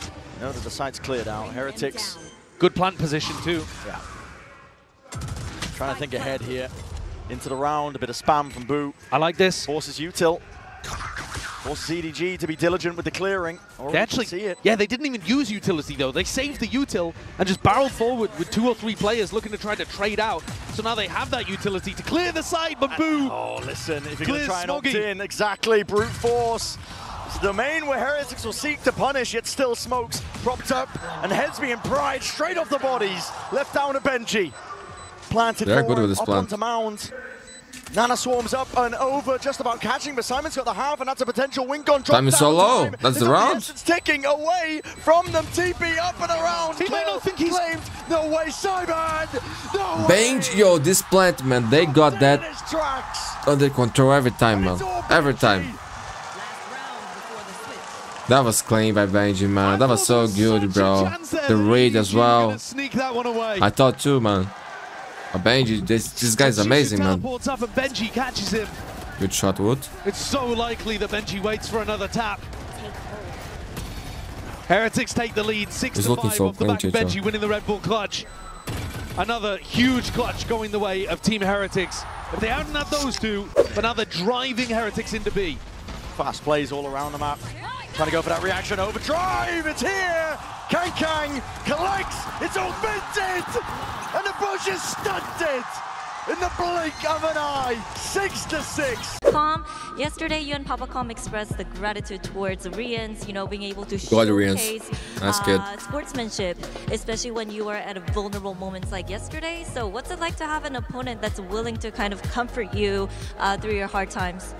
You know that the site's cleared out. Heretics. Good plant position too. Yeah. Trying to think ahead here. Into the round, a bit of spam from Boo. I like this. Forces util. Forces EDG to be diligent with the clearing. They actually, see it. Yeah, they didn't even use utility though. They saved the util and just barreled forward with 2 or 3 players looking to try to trade out. So now they have that utility to clear the side, but Boo. Oh, listen, if you're going to try and opt in, exactly, brute force. It's the domain where Heretics will seek to punish, yet still Smokes propped up and heads being pried straight off the bodies. Left down to Benji. Planted forward, up onto Mound. Nana swarms up and over, just about catching, but Simon's got the half, and that's a potential win con. Time is so low. That's the round. It's ticking away from them. TP up and around. He may not think he's claimed. No way, Simon. No way. Benj, yo, this plant, man, they got that under control every time, man. Every time. That was clean by Benji, man. That was so good, bro. The raid as well. I thought too, man. Benji, this guy's amazing, man. Up and Benji catches him. Good shot, Wood. It's so likely that Benji waits for another tap. Heretics take the lead, 6-5 off the back of Benji winning the Red Bull clutch. Another huge clutch going the way of Team Heretics. If they hadn't had those two, but now they're driving Heretics into B. Fast plays all around the map. Trying to go for that reaction overdrive. It's here. Kang collects. It's augmented. And the bush is stunted in the blink of an eye. 6-6. Com, yesterday you and Papacom expressed the gratitude towards Riens, you know, being able to showcase sportsmanship, especially when you are at a vulnerable moments like yesterday. So what's it like to have an opponent that's willing to kind of comfort you through your hard times?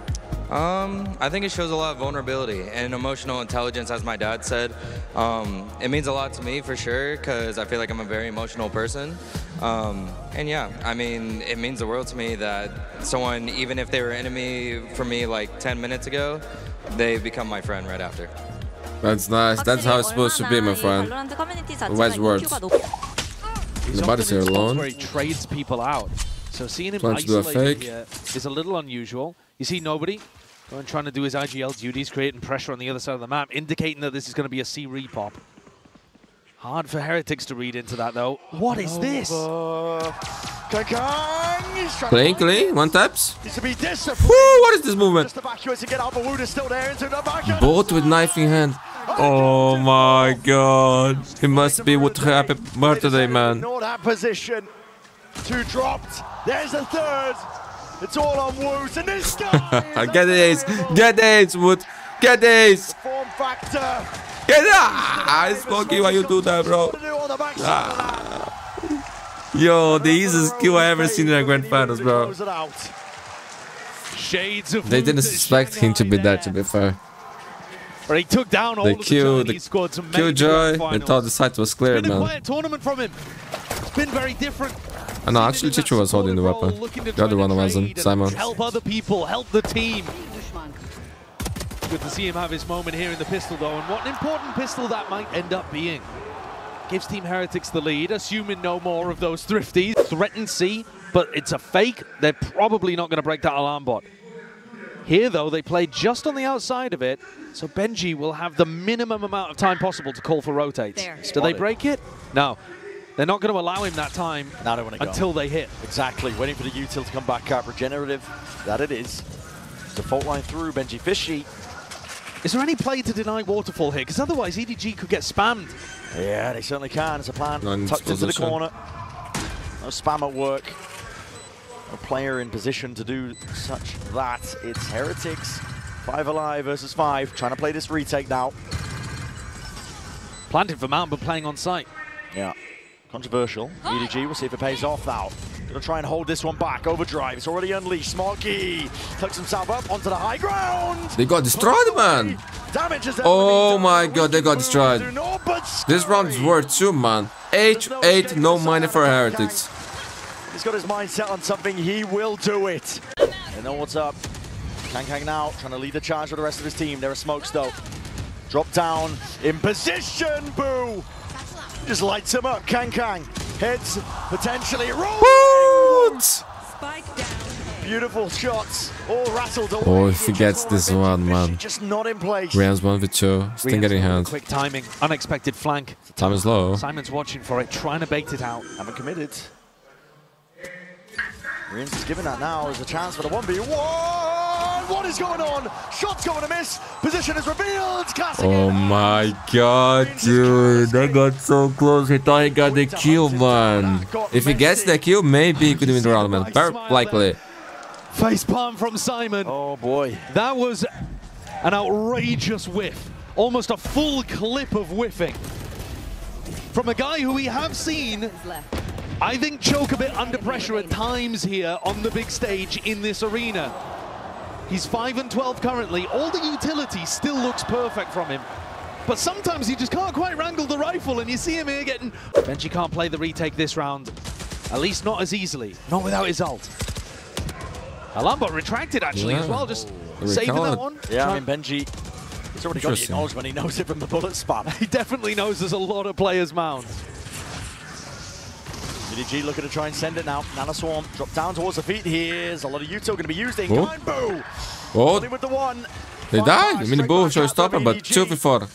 I think it shows a lot of vulnerability and emotional intelligence, as my dad said. It means a lot to me for sure, because I feel like I'm a very emotional person. And yeah, I mean, it means the world to me that someone, even if they were an enemy for me like 10 minutes ago, they become my friend right after. That's nice. That's how it's supposed to be, my friend. Wise words. He's body's here alone. Where he trades people out. So seeing him Trying to do a isolated fake. here is a little unusual. You see nobody going trying to do his IGL duties, creating pressure on the other side of the map, indicating that this is going to be a C repop. Hard for Heretics to read into that though. What is this? Kang! Playing clean, one taps. Needs to be disciplined. Woo, what is this movement? Just evacuate to get out, but Wood is still there into the back. Both with knife in hand. Oh my god. He must be with happy birthday, man. Ignore that position. Two dropped. There's a third. It's all on Wood. And this guy. Get the ace. Get the ace, Wood. Get the ace. Form factor. Get it. Ah, Smoggy, why you do that, bro? Yo, the easiest kill I ever seen in a grand finals, bro. Shades of They didn't suspect him to be there, to be fair. But he took down all They of killed the squads and Killjoy. They thought the site was clear, It's been a man. quiet tournament from him. It's been very different. And no, actually Chichoo was holding the weapon. The other one wasn't, Simon. Help other people, help the team. Good to see him have his moment here in the pistol though, and what an important pistol that might end up being. Gives Team Heretics the lead, assuming no more of those thrifties. Threaten C, but it's a fake. They're probably not going to break that alarm bot. Here though, they play just on the outside of it, so Benji will have the minimum amount of time possible to call for rotates. Do they break it? No. They're not going to allow him that time until they hit. Exactly, waiting for the util to come back up. Regenerative, that it is. Default line through, Benjyfishy. Is there any play to deny waterfall here? Because otherwise EDG could get spammed. Yeah, they certainly can. It's a plan. Nice Tucked into the position. corner. No spam at work. No player in position to do such that. It's Heretics. 5 alive versus 5. Trying to play this retake now. Planted for Mountain, but playing on site. Yeah. Controversial. EDG, we'll see if it pays off now. Gonna try and hold this one back. Overdrive, it's already unleashed. Smoggy tucks himself up onto the high ground. They got destroyed, man. Oh my god, they got destroyed. This round is worth 2, man. 8-8, no money for Heretics. He's got his mind set on something, he will do it. They know what's up. Kang now, trying to lead the charge with the rest of his team. There are smokes though. Drop down, in position, Boo! Just lights him up, Kang. Heads, potentially rolling! Spike down. Beautiful shots, all rattled away. Oh, if he gets this one, man. Just not in place. Riens 1v2, still getting hands. Quick timing, unexpected flank. Time is low. Simon's watching for it, trying to bait it out. Haven't committed. Riens is giving that now as a chance for the 1v1. What is going on? Shot's going to miss. Position is revealed. Oh my god, dude. They got so close. He thought he got the kill, man. If he gets the kill, maybe he could win the round, man. Very likely. Facepalm from Simon. Oh boy. That was an outrageous whiff. Almost a full clip of whiffing. From a guy who we have seen, I think, choke a bit under pressure at times here on the big stage in this arena. He's 5-12 currently. All the utility still looks perfect from him. But sometimes he just can't quite wrangle the rifle, and you see him here getting... Benji can't play the retake this round. At least not as easily. Not without his ult. Alambot retracted actually as well, just saving that one. Yeah, I mean, Benji, he's already got the acknowledgement. He knows it from the bullet spam. He definitely knows there's a lot of players' mounts. EDG looking to try and send it now. Nana Swarm drop down towards the feet. Here's a lot of util going to be used in kind. Boo! Oh, with the one. They died. MiniBoo showstopper, but 2v4.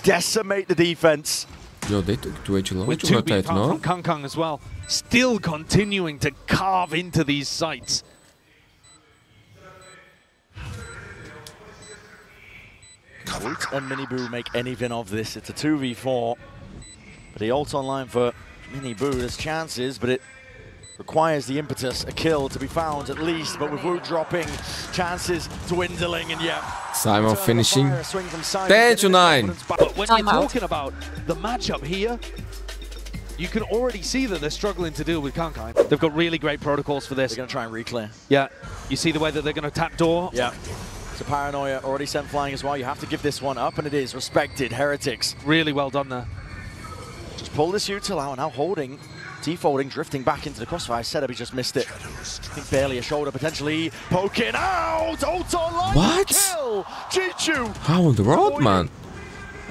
Decimate the defense. Yo, they took way too long With to rotate, no? from Kang as well. Still continuing to carve into these sites. Woot and MiniBoo make anything of this. It's a 2v4. But he ults online for MiniBoo. There's chances, but it requires the impetus, a kill to be found at least. But with Woot dropping, chances dwindling, and yeah. Simon finishing 10-9. But when you're talking about the matchup here, you can already see that they're struggling to deal with Kang. They've got really great protocols for this. They're going to try and reclear. Yeah, you see the way that they're going to tap door. Yeah. It's a paranoia already sent flying as well. You have to give this one up, and it is respected. Heretics. Really well done there. Just pull this util out, now holding, defaulting, drifting back into the crossfire. Setup, he just missed it. I think barely a shoulder, potentially poking out. Ult online. What? Kill. Chichoo. How in the world, man?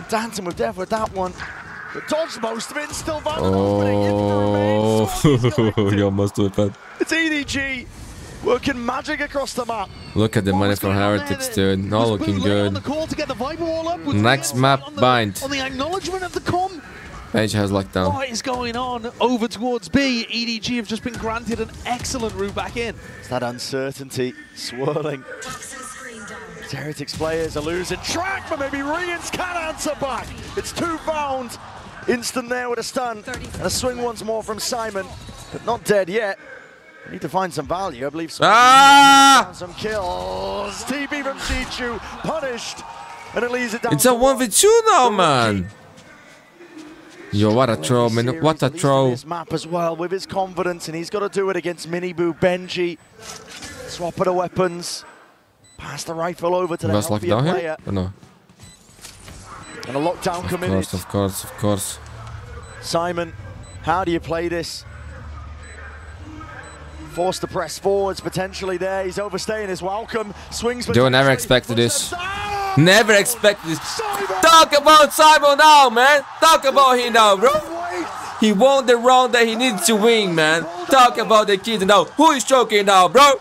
Dancing with death with that one. But dodged most of it and still found an opening. Oh, you almost do it, but it's EDG working magic across the map. Look at the money from Heretics, dude. Not looking good. Next map, bind. On the acknowledgement of the com. Benji has lockdown. What is going on over towards B? EDG have just been granted an excellent route back in. It's that uncertainty swirling. Heretics players are losing track, but maybe Riens can answer back. It's 2 found. Instant there with a stun. And a swing once more from Simon, but not dead yet. We need to find some value. I believe found some kills. TP from Chichoo, punished. And it leaves it down. It's a 1v2 now, man. Yo, what a throw, man. What a throw. This map as well with his confidence, and he's got to do it against MiniBoo, Benji. Swap of the weapons. Pass the rifle over to the healthier player. Or no? And a lockdown committed. Of course. Simon, how do you play this? Forced to press forwards, potentially there. He's overstaying his welcome. Swings. Dude, never expected this. Never expected this. Talk about Simon now, man. Talk about him now, bro. He won the round that he needs to win, man. Talk about the kid now. Who is choking now, bro?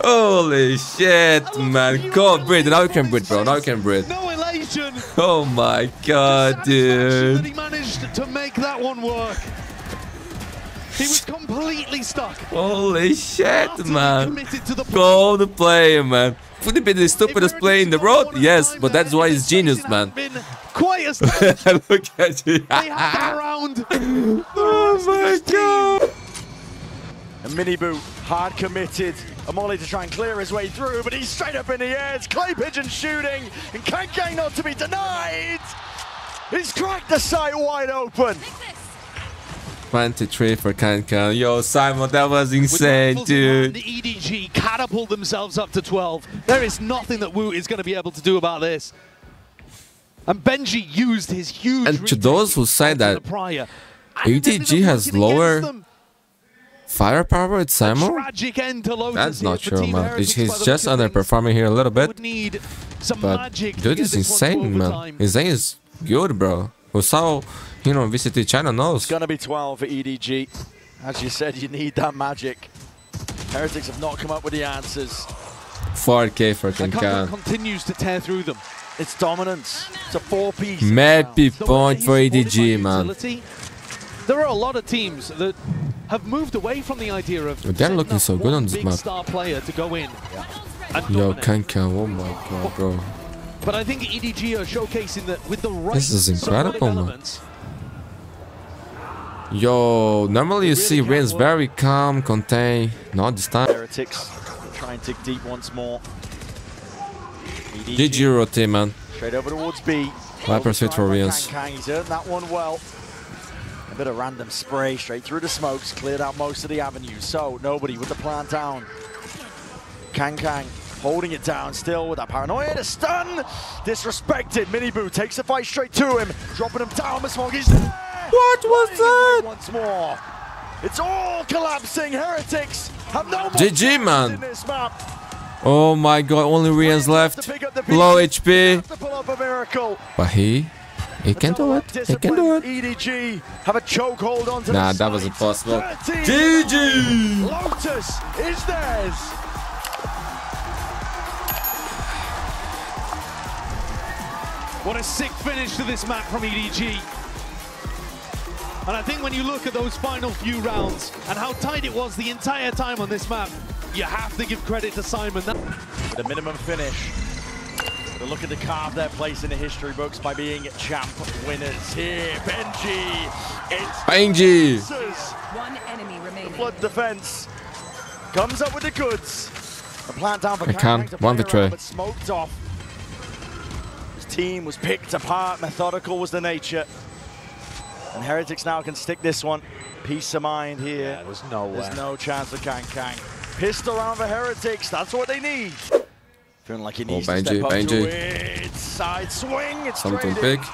Holy shit, man. Go breathe. Now you can breathe, bro. Now you can breathe. No elation. Oh my god, dude. He managed to make that one work. He was completely stuck. Holy shit, man. Go the player, man. Would it be the stupidest play in the world? Yes, but that's why he's genius, man. Quite a look at you. They have around. Oh my god. And MiniBoo, hard committed. Amoli to try and clear his way through, but he's straight up in the air. It's Clay Pigeon shooting, and Kang not to be denied. He's cracked the sight wide open. 23 for Kang. Yo, Simon, that was insane, dude. The EDG catapult themselves up to 12. There is nothing that Wu is going to be able to do about this. And Benji used his huge... And to those who say that EDG has lower firepower at Simon, that's not true, man. He's just underperforming here a little bit. But dude is insane, man. His aim is good, bro. Who saw, you know, VCT China knows. It's gonna be 12 for EDG. As you said, you need that magic. Heretics have not come up with the answers. 4K for Kang. Continues to tear through them. It's dominance. It's a 4-piece. Maybe point for EDG, man. There are a lot of teams that have moved away from the idea of they're looking so good on this map. Star player to go in. Yo, Kang, oh my god, bro. But I think EDG are showcasing that with the right this is incredible, man. Yo, normally you see Riens very calm, contain. Not this time. Heretics try and dig deep once more. GG rotate, man. Straight over towards B. Viper suit for Riens. Kang, he's earned that one well. A bit of random spray straight through the smokes, cleared out most of the avenues. So nobody with the plant down. Kang holding it down still with that paranoia. The stun! Disrespected. MiniBoo takes the fight straight to him. Dropping him down. Smoggy's there. What was that? Once more. It's all collapsing. Heretics have no more GG, man. in this map. Oh my god, only Riens left. Low HP. But he can do it. He can do it. EDG have a chokehold onto nah, that was impossible. GG! Lotus is theirs. What a sick finish to this map from EDG. And I think when you look at those final few rounds and how tight it was the entire time on this map, you have to give credit to Simon. With a minimum finish. They're looking to carve their place in the history books by being champ winners here. Benji. It's Benji. One enemy remaining. The flood defense comes up with the goods. The plant down for Kang, one betray. But smoked off. His team was picked apart. Methodical was the nature. And Heretics now can stick this one. Peace of mind here. Yeah, there's no way. There's no chance for Kang. Pissed around for Heretics. That's what they need. Feeling like he needs to step up to it. Side swing. It's something big.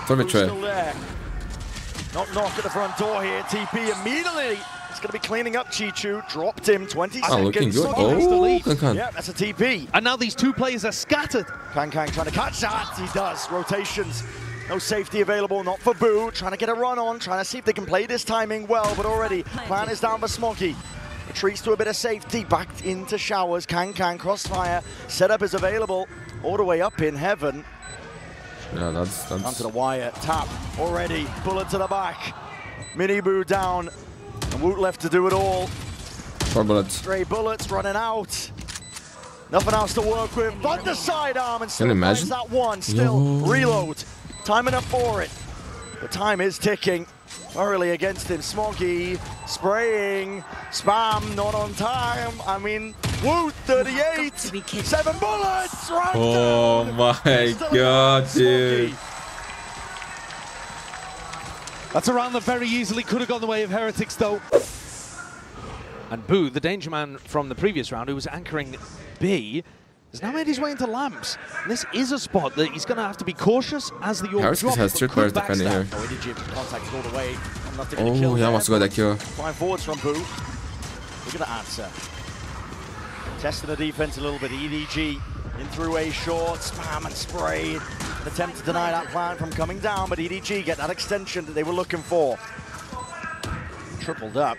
Still there. Not knock at the front door here. TP immediately. It's going to be cleaning up Chichoo. Dropped him 20 seconds. Looking good. Oh, yeah, that's a TP. And now these two players are scattered. Kang trying to catch that. He does. Rotations No safety available, not for Boo. Trying to get a run on, trying to see if they can play this timing well, but already plan is down for Smoggy. Retreats to a bit of safety, back into showers. Kang, crossfire. Setup is available all the way up in heaven. Yeah, that's... Onto the wire, tap already, bullet to the back. MiniBoo down, and Woot left to do it all. 4 bullets. Stray bullets running out. Nothing else to work with. But the sidearm and still imagine that one. Still reload. Time enough for it. The time is ticking. Thoroughly against him. Smoggy spraying. Spam not on time. I mean, Woot 38. 7 bullets. Right oh down. my god, dude. That's a round that very easily could have gone the way of Heretics, though. And Boo, the danger man from the previous round, who was anchoring B, has now made his way into lamps. And this is a spot that he's going to have to be cautious as the orb drops. Heretics has 3 players defending here. Oh, yeah, wants to go that kill. Flying forwards from Boo. Look at the answer. Testing the defense a little bit. EDG in through A short, spam and spray. An attempt to deny that plan from coming down, but EDG get that extension that they were looking for. Tripled up.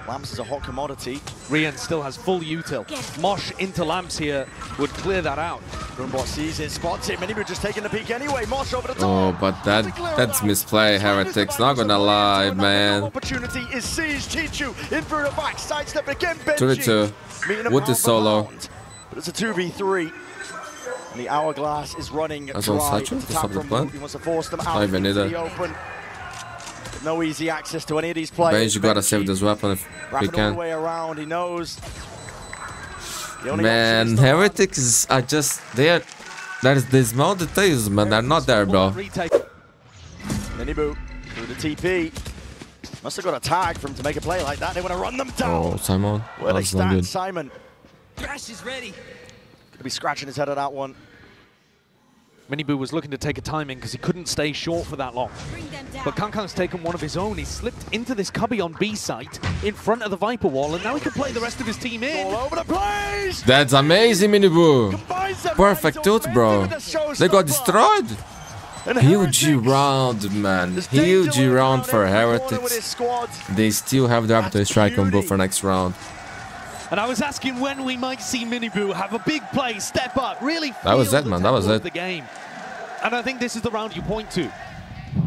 Lamps is a hot commodity. Riens still has full util. Mosh into Lamps here would clear that out. Groombot sees it, spots it. MiniBoo just taking the peek anyway. Mosh over the top. Oh, but that's misplay, Heretics. Not gonna lie, man. Opportunity is seized. Chichoo in through the back. Sidestep again. Benji. 2v2. Wood is solo. But it's a 2v3. And the hourglass is running dry. That's on Chichoo to stop the plan. He wants to force them out Even into either. the open. No easy access to any of these players. Benji gotta save this weapon if we all can. the way around, he knows. Man, Heretics are just there. There's small details, man. They're not there, bro. MiniBoo through the TP. Must have got a tag for him to make a play like that. They want to run them down. Oh, Simon. Where they That's not stand, good. Simon. Crash is ready. Gonna be scratching his head at that one. MiniBoo was looking to take a timing because he couldn't stay short for that long. But Kang's taken one of his own. He slipped into this cubby on B site in front of the Viper wall, and now he can play the rest of his team in. All over the place! That's amazing, MiniBoo. Perfect ult, bro. They got destroyed. Huge round, man. Huge round for Heretics. They still have the ability to strike on Boo for next round. And I was asking when we might see MiniBoo have a big play, step up, really That was it, man. That was it. The game. And I think this is the round you point to.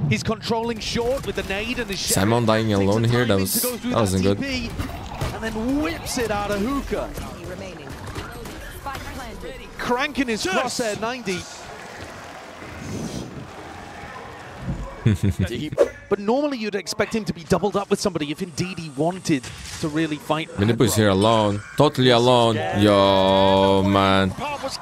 He's controlling short with the nade and his Simon dying alone here, that wasn't good. And then whips it out of hookah. Cranking his crosshair 90. But normally you'd expect him to be doubled up with somebody if indeed he wanted to really fight. MiniBoo's here alone. Totally alone. Yo, man.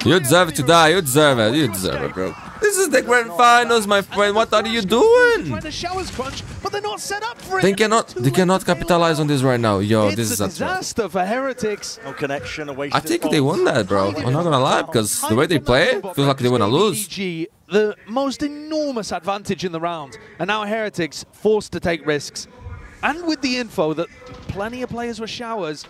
You deserve to die. You deserve it. You deserve it, bro. This is the grand finals, my friend. What are you doing? Trying to showers crunch, but they're not set up for it. They cannot capitalize on this right now. Yo, this is a disaster for Heretics. No connection, I think they won that, bro. I'm not gonna lie, because the way they play, feels like they wanna lose. EDG, the most enormous advantage in the round, and now Heretics forced to take risks. And with the info that plenty of players were showers,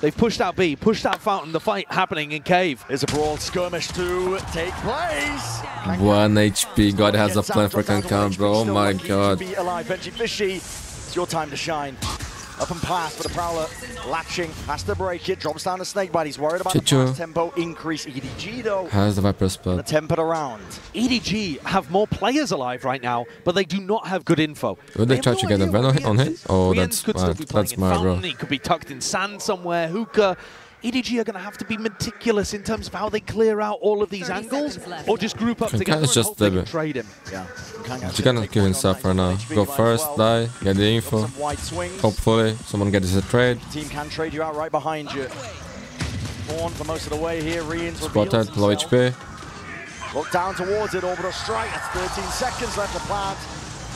they've pushed out B, pushed out Fountain, the fight happening in Cave. There's a brawl skirmish to take place. 1 HP, God has a plan for Kang, bro. Oh my god. Be alive, Benjyfishy. It's your time to shine. Up and past for the Prowler, latching, has to break it, drops down the Snakebite. He's worried about Chichoo. the fast tempo increase. EDG though Has the Viper spot. the tempered around. EDG have more players alive right now, but they do not have good info. Would they try to get a Venom hit on him? Oh, that's could still smart. be playing That's in smart, bro. Fountain, he could be tucked in sand somewhere, hookah. EDG are going to have to be meticulous in terms of how they clear out all of these angles, or just group up together and just hope they can the- trade him. Yeah. You cannot kill himself right now. Go first, die, get the info. Wide swings. Hopefully, someone gets a trade. Team can trade you out right behind you. Torn for most of the way here. Riens Spotted, low HP. Look down towards it, orbital strike. That's 13 seconds left to plant.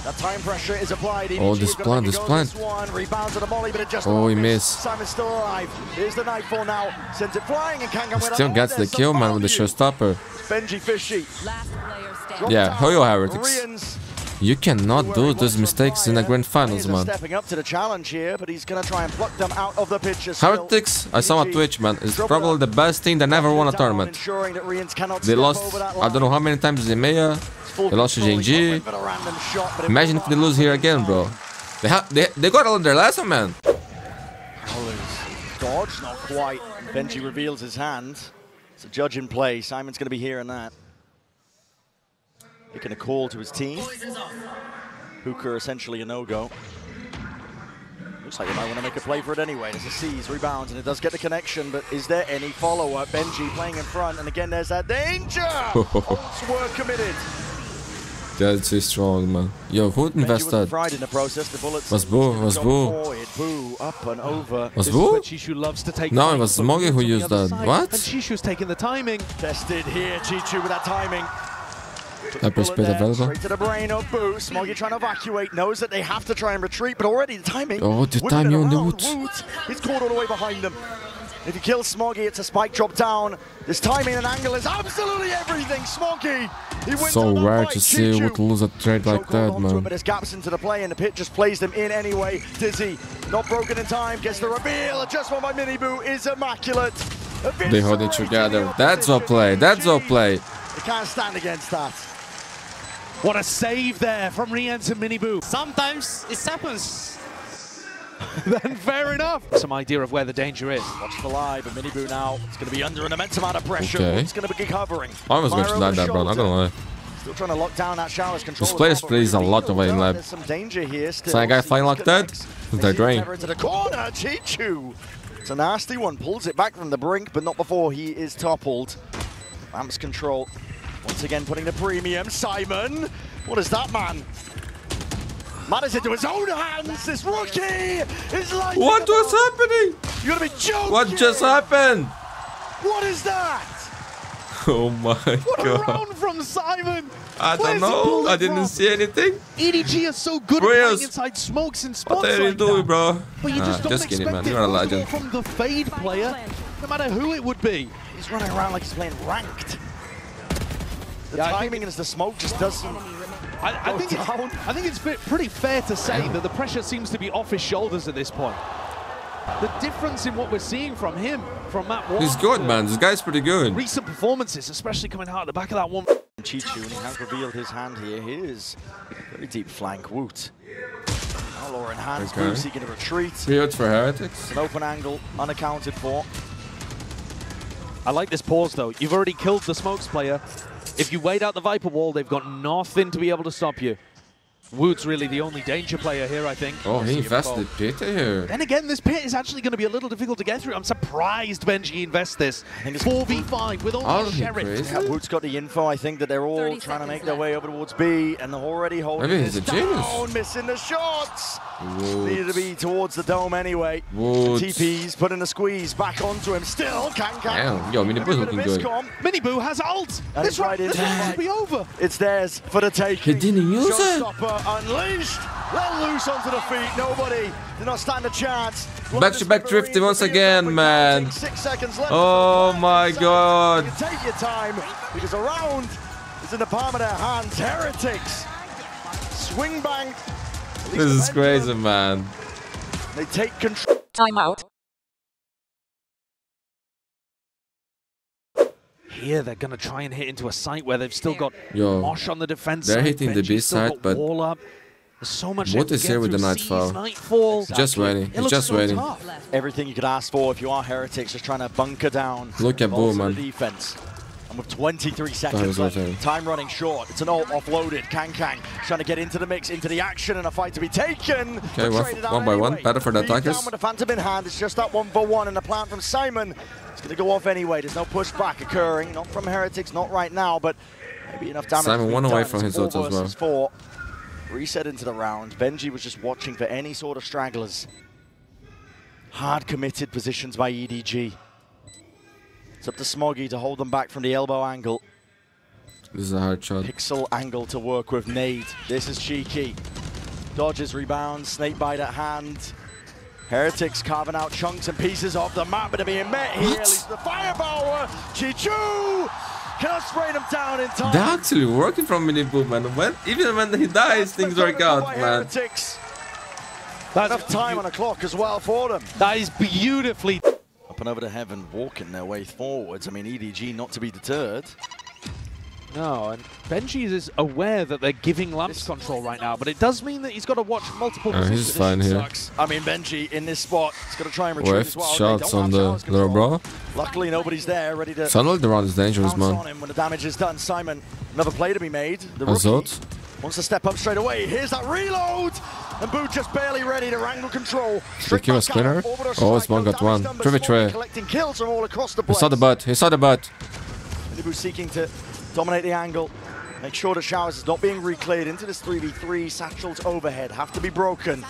That time pressure is applied. Oh, this plant, this plant. Rebounds to the volley, but it just Oh, he misses. missed. Simon's still alive. Here's the Nightfall now. Sends it flying, and Kang Still gets the kill, man, with the showstopper. Benjyfishy. Last player standing. Yeah, Hoyo Heretics. Riens You cannot do those mistakes in the grand finals, man. Stepping up to the challenge here, but he's gonna try and pluck them out of the picture. Heretics, I saw on Twitch, man, is probably the best team that never won a tournament. They lost, I don't know how many times in Maya. They lost to ZMJ. Imagine if they lose here again, bro. They got all in their lesson, man. Dodge, not quite. Benji reveals his hand. It's a judge in play. Simon's going to be hearing that. Making a call to his team. Hooker essentially a no-go. Looks like they might want to make a play for it anyway. There's a seize, rebounds, and it does get the connection, but is there any follow-up? Benji playing in front, and again there's that danger! Ults were committed. That's too strong, man. Yo, who invested? Fried in the process. The bullets Was Boo? Was Boo? Boo up and over. Was Boo? Chichoo loves to take. No, it was Smoggy who used that. What? And Chichoo's taking the timing. Tested here, Chichoo with that timing. Hyper speed available. Straight to the brain of Boo. Smoggy trying to evacuate. Knows that they have to try and retreat, but already the timing. Oh, the timing on the Woot. He's caught all the way behind them. If you kill Smoggy, it's a spike drop down. This timing and angle is absolutely everything. Smoggy, he wins. So rare to see Woot lose a trade like that, man. But there's gaps into the play, and the pit just plays them in anyway. Dizzy, not broken in time, gets the reveal. Adjustment by MiniBoo is immaculate. They hold it together. That's all play. That's all play. They can't stand against that. What a save there from Riens and MiniBoo. Sometimes it happens. Then fair enough. Some idea of where the danger is. Watch the live, but MiniBoo now, it's going to be under an immense amount of pressure. Okay. It's going to be covering. I was going to land that, bro. I'm not going to lie. Still trying to lock down that shower's control. This place plays a lot of in lab. There's some danger here still. So a guy flying like that? They're drained. Into the corner, Chichoo. It's a nasty one. Pulls it back from the brink, but not before he is toppled. Amps control. Once again, putting the premium. Simon. What is that, man? Matters into his own hands. This rookie is like. What was happening? You gotta be joking. What just happened? What is that? Oh my What a god. round from Simon. I don't know. I didn't see anything. EDG is so good at playing inside smokes and spots What are you like doing, that. bro? But you just don't just expect kidding, man. it You're a legend. from the fade player, no matter who it would be. He's running around like he's playing ranked. The timing as the smoke just doesn't. I think it's pretty fair to say that the pressure seems to be off his shoulders at this point. The difference in what we're seeing from him, from Matt Warren. He's good, man. This guy's pretty good. Recent performances, especially coming out at the back of that one. Chichoo, and he has revealed his hand here. Here's very deep flank. Woot. Now Lauren hands. Okay. Seeking a retreat. Period for Heretics. An open angle, unaccounted for. I like this pause though. You've already killed the smokes player. If you wait out the Viper wall, they've got nothing to be able to stop you. Woot's really the only danger player here, I think. Oh, he invested Peter here. Then again, this pit is actually going to be a little difficult to get through. I'm surprised Benji invests this. 4v5 with only a Sheriff. Yeah, Woot's got the info. I think that they're all trying to make their way over towards B, and they're already holding Maybe he's a genius. down, missing the shots. Woot. Needed to be towards the dome anyway. Woot. TP's putting a squeeze back onto him. Still, Kang. Damn, yo, MiniBoo's looking good. MiniBoo has ult. And This round should be over. It's theirs for the taking. He didn't use it. Showstopper unleashed. Let loose onto the feet. Nobody did not stand a chance. Back-to-back drifting once again, man. 6 seconds left. Oh my god. You take your time because the round is in the palm of their hands. Heretics. Swing bang. This is crazy, man. They take control. Timeout. Here they're going to try and hit into a site where they've still got Yo, Mosh on the defense they're side. hitting the B Benji's still side, got but wall up. There's so much Woot is here with the Nightfall. Just waiting. He's just waiting. Everything you could ask for if you are Heretics, just trying to bunker down. Look at Boo, man. The defense. And with 23 seconds left, time running short. It's an ult offloaded. Kang trying to get into the mix, into the action, and a fight to be taken. Okay, one by one. Better for the attackers. Down with the Phantom in hand. It's just that 1-for-1, and the plan from Simon. It's going to go off anyway. There's no pushback occurring. Not from Heretics, not right now, but maybe enough damage. Simon one away from his ult as well. 4. Reset into the round. Benji was just watching for any sort of stragglers. Hard committed positions by EDG. It's up to Smoggy to hold them back from the elbow angle. This is a hard shot. Pixel angle to work with Nade. This is cheeky. Dodges, rebounds, snake bite at hand. Heretics carving out chunks and pieces of the map, but being met here. At least the firepower. Chichoo Cannot spray them down in time. They're actually working from MiniBoo, man. Even when he dies, things work out, man. Heretics. That's enough time on the clock as well for them. That is beautifully. Up and over to heaven, walking their way forwards. I mean, EDG not to be deterred. No, and Benji is aware that they're giving Lamps control right now, but it does mean that he's got to watch multiple positions. He's fine here. I mean, Benji in this spot, he's got to try and retreat as well. Shots on the little bro. Luckily, nobody's there, ready to. Suddenly the round is dangerous, man. On him when the damage is done. Simon, another play to be made. The rookie wants to step up straight away. Here's that reload, and Boo just barely ready to wrangle control. Kill a spinner. Oh, Smog got one. 3v3. Collecting kills from all across the He place. saw the butt. He saw the butt. MiniBoo seeking to dominate the angle. Make sure the showers is not being recleared into this 3v3. Satchel's overhead have to be broken.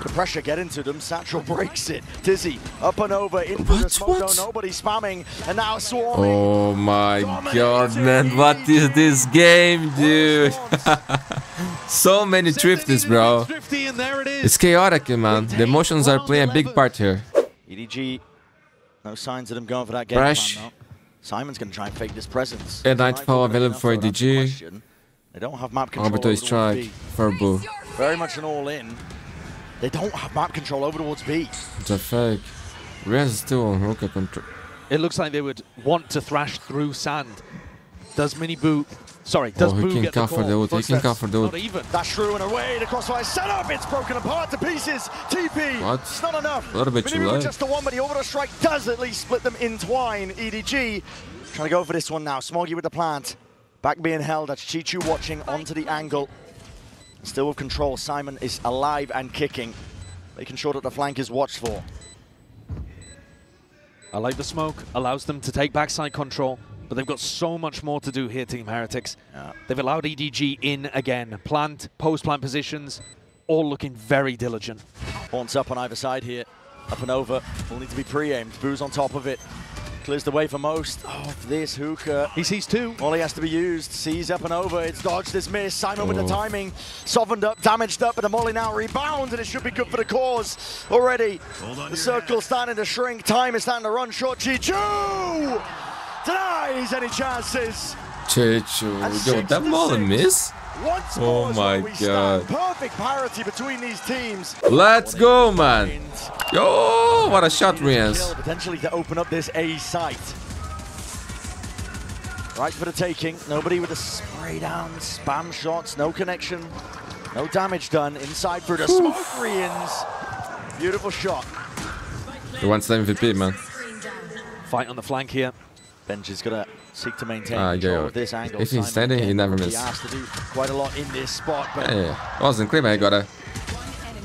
The pressure get into them. Satchel breaks it. Dizzy up and over into the smoke zone. Nobody spamming, and now swarming. Oh my god, man! What is this game, dude? So many drifties, bro. It's chaotic, man. The emotions are playing a big part here. EDG, no signs of them going for that game plan, though. Simon's going to try and fake this presence. A night power available for EDG. They don't have map control. Orbital strike for Boo. Very much an all-in. They don't have map control over towards B. It's a fake. Riens is still on hookah control. It looks like they would want to thrash through sand. Does MiniBoo... Sorry, does Boo get the call? He can cover the ult. Not even. Dash through and away. The crossfire set up. It's broken apart to pieces. TP. What? It's not enough. A little bit too late. Just the one, but the orbital strike does at least split them in twine. EDG trying to go for this one now. Smoggy with the plant. Back being held. That's Chichoo watching onto the angle. Still with control. Simon is alive and kicking. Making sure that the flank is watched for. I like the smoke. Allows them to take backside control. But they've got so much more to do here, Team Heretics. Yeah. They've allowed EDG in again. Plant, post-plant positions, all looking very diligent. Haunts up on either side here. Up and over. Will need to be pre-aimed. Boo's on top of it. Clears the way for most of this hookah. He sees two. All he has to be used. Sees up and over. It's dodged, it's missed. Simon with the timing. Softened up, damaged up, but the molly now rebounds, and it should be good for the cause already. The circle's starting to shrink. Time is starting to run short. Chichoo denies any chances. Chichoo, yo, that molly miss? Oh my god. Perfect parity between these teams. Let's go, man. Yo, what a shot, Riens. Potentially to open up this A site. Right for the taking. Nobody with a spray down, spam shots, no connection, no damage done. Inside for the smoke, Riens. Beautiful shot. He wants the MVP, man. Fight on the flank here. Benj is gonna seek to maintain control of this angle. If he's standing, he never misses. He has to do quite a lot in this spot, but yeah. It wasn't clear, but he got it.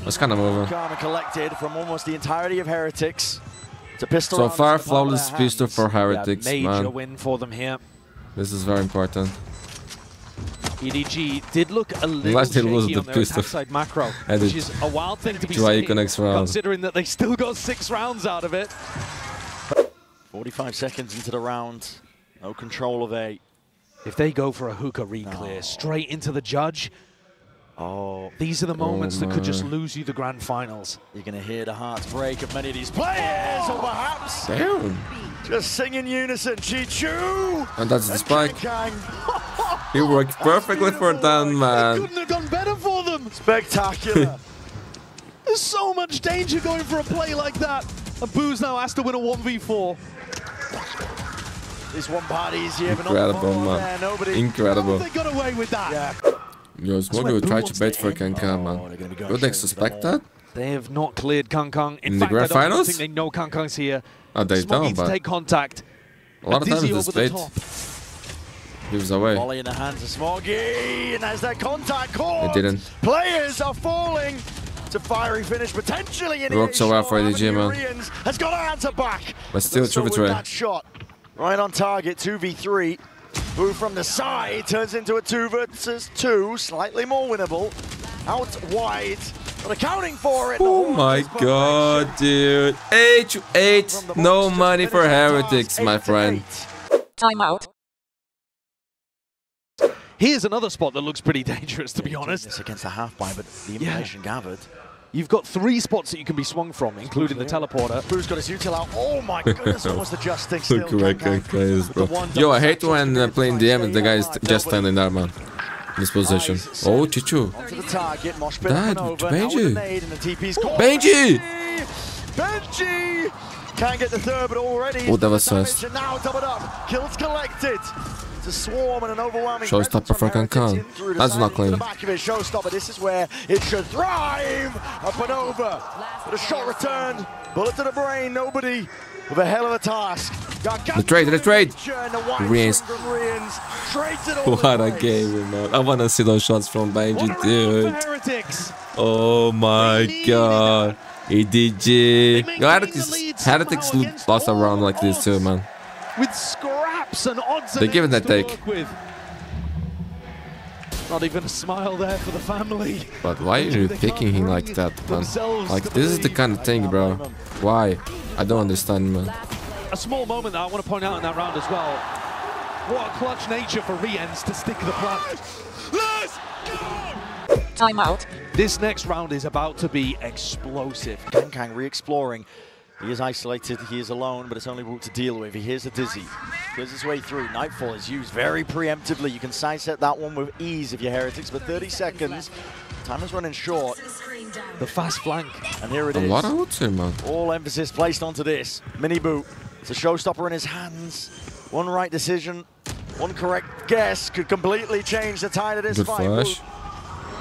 Was kind of moving. Calm and collected from almost the entirety of Heretics. It's a pistol. So far, flawless pistol for Heretics, major man. win for them here. This is very important. EDG did look a little shaky on their attack side macro, which is a wild thing to be saying, considering that they still got 6 rounds out of it. 45 seconds into the round, no control of A. If they go for a hookah re-clear straight into the judge, these are the moments that could just lose you the grand finals. You're going to hear the hearts break of many of these players, or perhaps just sing in unison. Chichoo! And that's the spike. He worked perfectly for them, man. It couldn't have gone better for them. Spectacular. There's so much danger going for a play like that. And Boo's now has to win a 1v4. This one part easier, but incredible, man. Nobody. Incredible. They got away with that. Yeah. Yo, Smoggy will try to bait for Kang, man. Would they suspect that? They have not cleared Kang. In the grand finals? I don't think they know Kang's here. Oh, they don't, but to take contact. A lot of times this bait gives away. Volley in the hands of Smoggy, and as that contact caught, they didn't. Players are falling. It's a fiery finish, potentially in it worked so well for EDG, man. Riens has got her answer back. But still, 2v3. That shot right on target, 2v3. Boo from the side turns into a 2 versus 2, slightly more winnable. Out wide, not accounting for it. Oh my god, dude. 8-8, no money for Heretics, my friend. Timeout. Here's another spot that looks pretty dangerous, to be honest. Against the half buy, but the information gathered. You've got 3 spots that you can be swung from, including the teleporter. Boo's got his util out. Oh my goodness, almost adjusting still. Look where KK is, bro. Yo, I hate when playing DM and the guy is just standing there, man. In this position. Oh, Chichoo. Dad, Benji. Benji! Benji! Can't get the third, but already. Oh, that was fast. Now doubled up. Kills collected. It's a swarm and an overwhelming. Showstopper for Kang. That's not clean. Showstopper. This is where it should thrive. Up and over. But a shot returned. Bullet to the brain. Nobody with a hell of a task. The trade. Riens. What a game, man. I wanna see those shots from Benji, dude. Oh my god. EDG. Heretics lost a round like this too, man. With scraps and odds. They give it that take. Not even a smile there for the family. But why are you picking him like that, man? Like, this is the kind of thing, bro. Why? I don't understand, man. A small moment that I want to point out in that round as well. What a clutch nature for Riens to stick the plant. Let's go! Timeout. This next round is about to be explosive. Kang re-exploring. He is isolated, he is alone, but it's only Wu to deal with. He hears the Dizzy. Clears his way through. Nightfall is used very preemptively. You can sidestep that one with ease if you're Heretics, but 30 seconds. Time is running short. The fast flank. And here it is. A lot of hooks here, man. All emphasis placed onto this. MiniBoo. It's a showstopper in his hands. One right decision, one correct guess could completely change the tide of this Good fight. flash.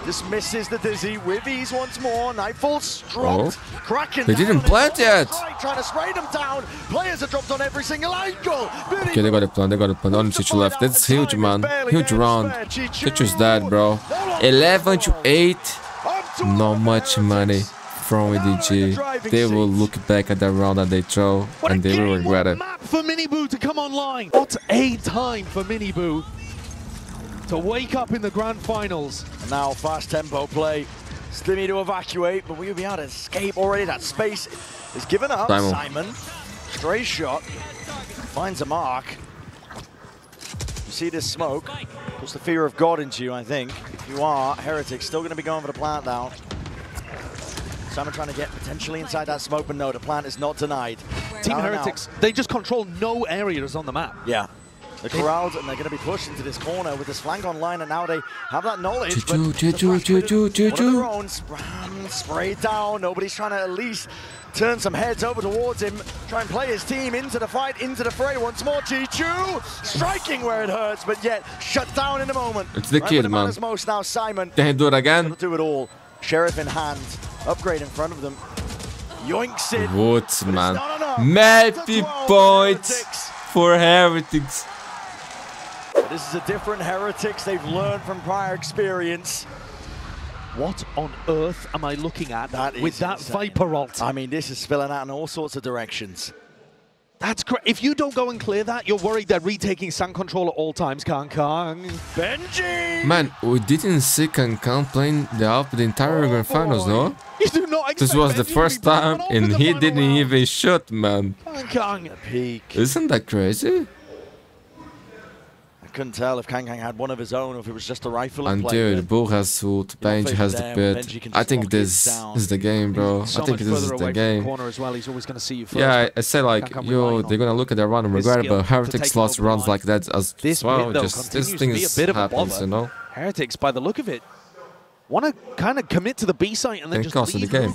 Dismisses the Dizzy with ease once more. Nightfall's dropped. Cracking. They didn't plant yet. Trying to spray them down. Players are dropped on every single angle. Okay, they got a plan. Only Chichoo left. That's huge, man. Huge round. Chichoo's dead, bro. 11-8. Not much money from EDG. They will look back at that round that they throw and they will regret it. Map for MiniBoo to come online. What a time for MiniBoo to wake up in the grand finals. And now fast tempo play. Slimmy to evacuate, but we'll be able to escape already. That space is given up. Simon. Stray shot. Finds a mark. You see this smoke. Puts the fear of God into you, I think. If you are, Heretics still going to be going for the plant now. Simon trying to get potentially inside that smoke, but no, the plant is not denied. Team Heretics, they just control no areas on the map. Yeah. They're corralled and they're going to be pushed into this corner with this flank online, and now they have that knowledge. Chichoo. Spray down. Nobody's trying to at least turn some heads over towards him. Try and play his team into the fight, into the fray once more. Chichoo striking where it hurts, but yet shut down in a moment. It's the kid, man. Most now, Simon. They do it again. Do it all. Sheriff in hand. Upgrade in front of them. Yoinks it. What, man? Maybe points for Heretics. This is a different Heretics. They've learned from prior experience. What on earth am I looking at with that Viper ult? I mean, this is spilling out in all sorts of directions. That's great. If you don't go and clear that, you're worried they're retaking stand control at all times. Kang. Benji! Man, we didn't see Kang playing the entire grand finals, no? You do not expect this was the first time, and he didn't even shoot, man. Kang. Peak. Isn't that crazy? Couldn't tell if Kang had one of his own or if it was just a rifle. And dude, Bull has ult, Benji has the pit. I think this is the game, bro. I think this is the game. Yeah, I say like, yo, they're gonna look at their run and regret it, but Heretics lost runs like that as well. Just this thing happens, you know. Heretics, by the look of it, want to kind of commit to the B site and then just leave the game.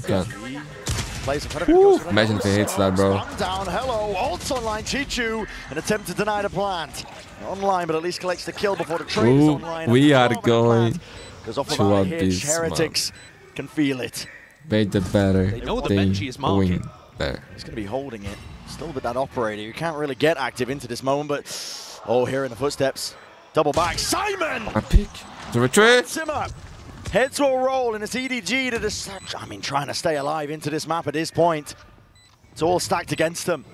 Imagine if he hits that, bro. Down, hello, ults online, Chichoo, an attempt to deny the plant. Online, but at least collects the kill before the trade is online. We are going to up this, Heretics can feel it. Made the better. They know the Benji is marking. There. He's going to be holding it. Still with that operator. You can't really get active into this moment, but oh, hearing the footsteps. Double back. Simon! A pick. The retreat. Simmer. Heads will roll, and it's EDG to just, I mean, trying to stay alive into this map at this point. It's all stacked against them.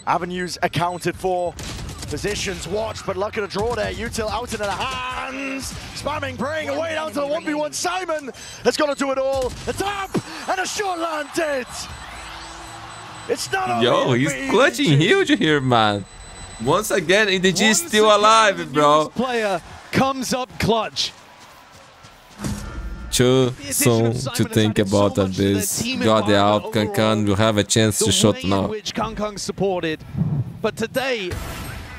Avenues accounted for. Positions watched, but luck at a draw there. Util out into the hands. Spamming, praying away down to the 1v1. Simon has got to do it all. The tap and a shot landed. It's not Yo, he's clutching huge here, man. Once again, EDG is still alive, bro. Player comes up clutch. too soon to think about that. This got the out. Kang will have a chance to shot now. Which Kang supported, but today.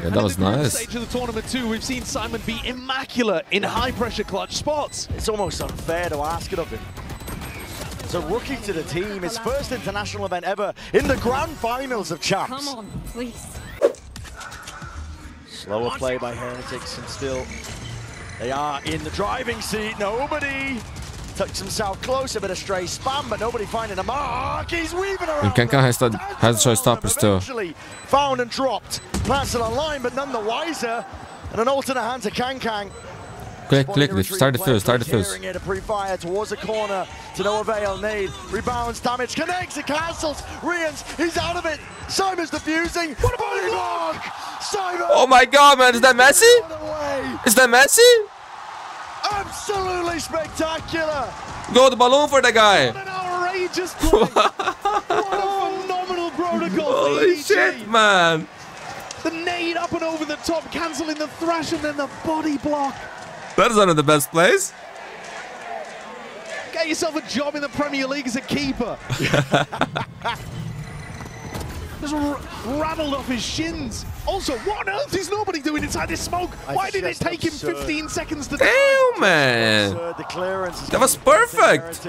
Yeah, that was nice. Stage of the tournament too, we've seen Simon be immaculate in high-pressure clutch spots. It's almost unfair to ask it of him. It's a rookie to the team, his first international event ever in the grand finals of champs. Come on, please. Slower play by Heretics, and still they are in the driving seat. Nobody tucks himself close, a bit of stray spam, but nobody finding a mark. He's weaving around. And Kang has choice stoppers too. Found and dropped. Plants it online, but none the wiser. And an alternate hand to Kang. Click, start the fuse, A pre-fire towards the corner to no avail. Nade, rebounds, damage, connects, it cancels. Riens, he's out of it. Simon's defusing. What a body block! Simon! Oh my god, man, is that Messi? Is that Messi? Absolutely spectacular! Go the balloon for the guy! What an outrageous play! What a phenomenal protocol! Holy shit, man! The nade up and over the top, cancelling the thrash, and then the body block. That is one of the best plays. Get yourself a job in the Premier League as a keeper. Just rattled off his shins. Also, what on earth is nobody doing inside this smoke? Why did it take him 15 seconds to Damn, man. The clearance that was perfect.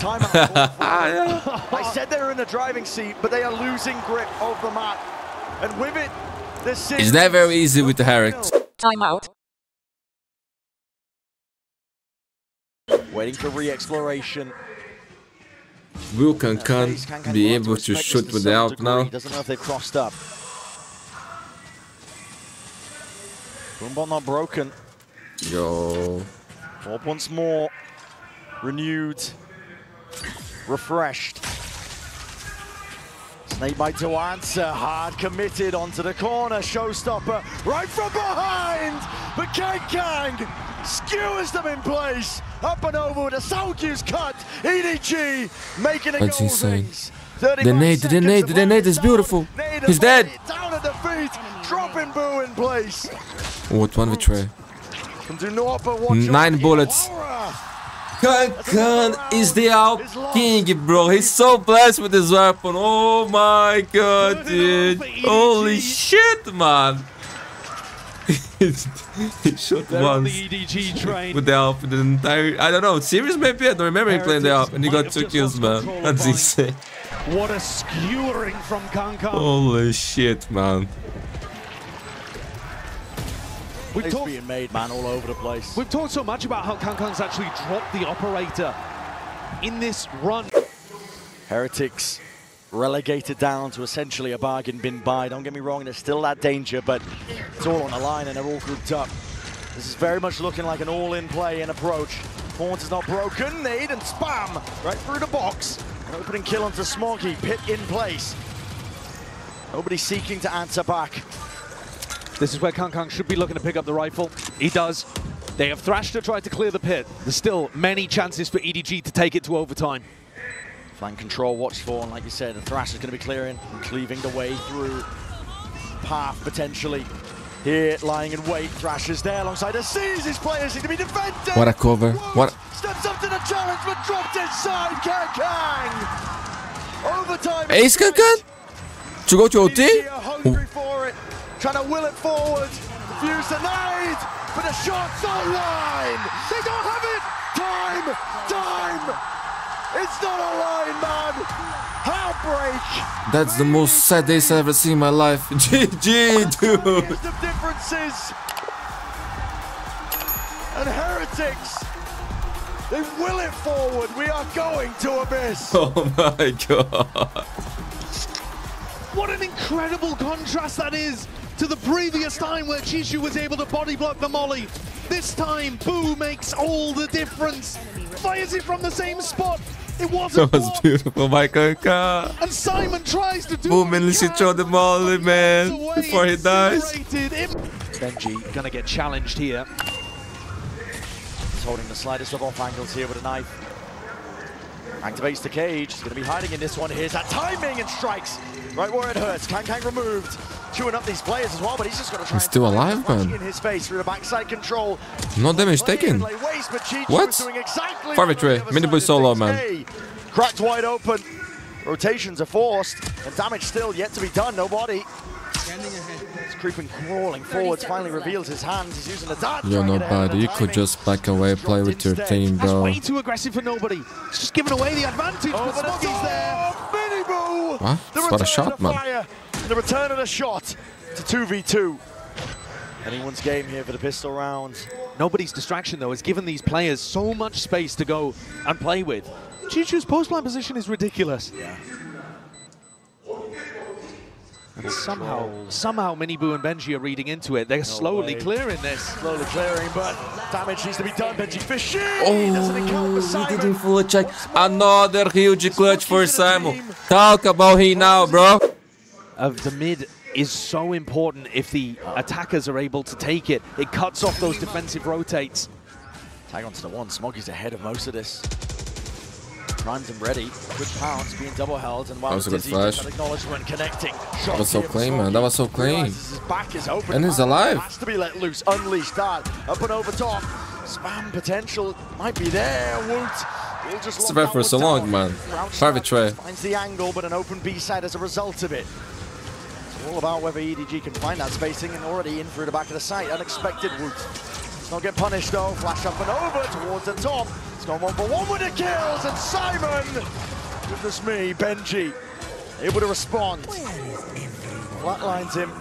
Timeout. I said they were in the driving seat, but they are losing grip of the map. And with it, it's not very easy with the Heretics. Timeout. Waiting for re-exploration. Will Kang be able to shoot with the help now? Doesn't know if they've crossed up. Boombot not broken. Yo. Warp once more. Renewed. Refreshed. Snakebite to answer. Hard committed onto the corner. Showstopper right from behind. But Kang skewers them in place. Up and over with a Seoul cut. EDG making a goal. That's insane. The nade is beautiful. He's dead. Down at the feet. Dropping Boo in place. What one betray? Can do naught but watch 9 bullets. Kang is the out king, bro. He's so blessed with his weapon. Oh my god, dude. Holy shit, man. He shot once with the help the entire, I don't know, series maybe? I don't remember him playing the help, and he got 2 kills, man. That's insane. What a skewering from Kang. Holy shit, man. We've being made, man, all over the place. We've talked so much about how Kang's actually dropped the operator in this run. Heretics relegated down to essentially a bargain bin buy. Don't get me wrong, there's still that danger, but it's all on the line and they're all grouped up. This is very much looking like an all-in play and approach. Horns is not broken, nade and spam right through the box. An opening kill onto Smoggy, pit in place. Nobody seeking to answer back. This is where Kang should be looking to pick up the rifle. He does. They have thrashed to try to clear the pit. There's still many chances for EDG to take it to overtime. Flank control watched for, and like you said, the thrash is going to be clearing and cleaving the way through. Path potentially. Here, lying in wait, Thrash is there alongside a sees his players need to be defended. What a cover. What? Steps up to the challenge, but dropped inside Kang. Overtime. Ace Kang? To go to OT? Hungry for it. Trying to will it forward. Defuse the nade, but the shot's online. They don't have it. Time. It's not online, man. Heartbreak. That's the most sad days I've ever seen in my life. GG, dude. The differences. And Heretics, they will it forward. We are going to Abyss. Oh my god. What an incredible contrast that is to the previous time where Chichoo was able to body block the molly. This time, Boo makes all the difference. Fires it from the same spot. It wasn't. That was beautiful, my Kaka. And Simon tries to do. Boom, and she throw the molly, man, before he dies. Benji gonna get challenged here. He's holding the slightest of off angles here with a knife. Activates the cage. He's gonna be hiding in this one. Here's that timing and strikes right where it hurts. Kang removed. chewing up these players as well, but he's just got to try. He's still alive, man. In his face through the backside control. No damage taken. What? 5v3. MiniBoo solo, man. Cracked wide open. Rotations are forced, and damage still yet to be done. Nobody. He's creeping, crawling forwards. Finally reveals his hands. He's using the dart. You're nobody. You could just back away, play with your team, bro. That's way too aggressive for nobody. He's just giving away the advantage. Oh, but Smoggy's there. MiniBoo. What? What a shot, man. The return of the shot to 2v2. Anyone's game here for the pistol round. Nobody's distraction, though, has given these players so much space to go and play with. Chichoo's post-line position is ridiculous. Yeah. And somehow MiniBoo and Benji are reading into it. They're slowly clearing this. Slowly clearing, but damage needs to be done. Benjyfishy doesn't encounter Simon. He didn't full check. Another huge clutch for Simon. Talk about him now, bro. The mid is so important if the attackers are able to take it. It cuts off those defensive rotates. Tag onto the one. Smoggy's ahead of most of this. Primes him ready. Good pounce being double held, and while that was a good flash. Acknowledgement connecting. That was so clean, man. That was so clean. His back is open. And he's alive. Has to be let loose. Unleashed that. Up and over top. Spam potential might be there. Woot. Just survived for so long, man. 5v3. Finds the angle, but an open B side as a result of it. It's all about whether EDG can find that spacing, and already in through the back of the site. Unexpected Woot. It's not get punished though. Flash up and over towards the top. It's gone 1-for-1 with the kills, and Simon, goodness me, Benji, able to respond. Flatlines him,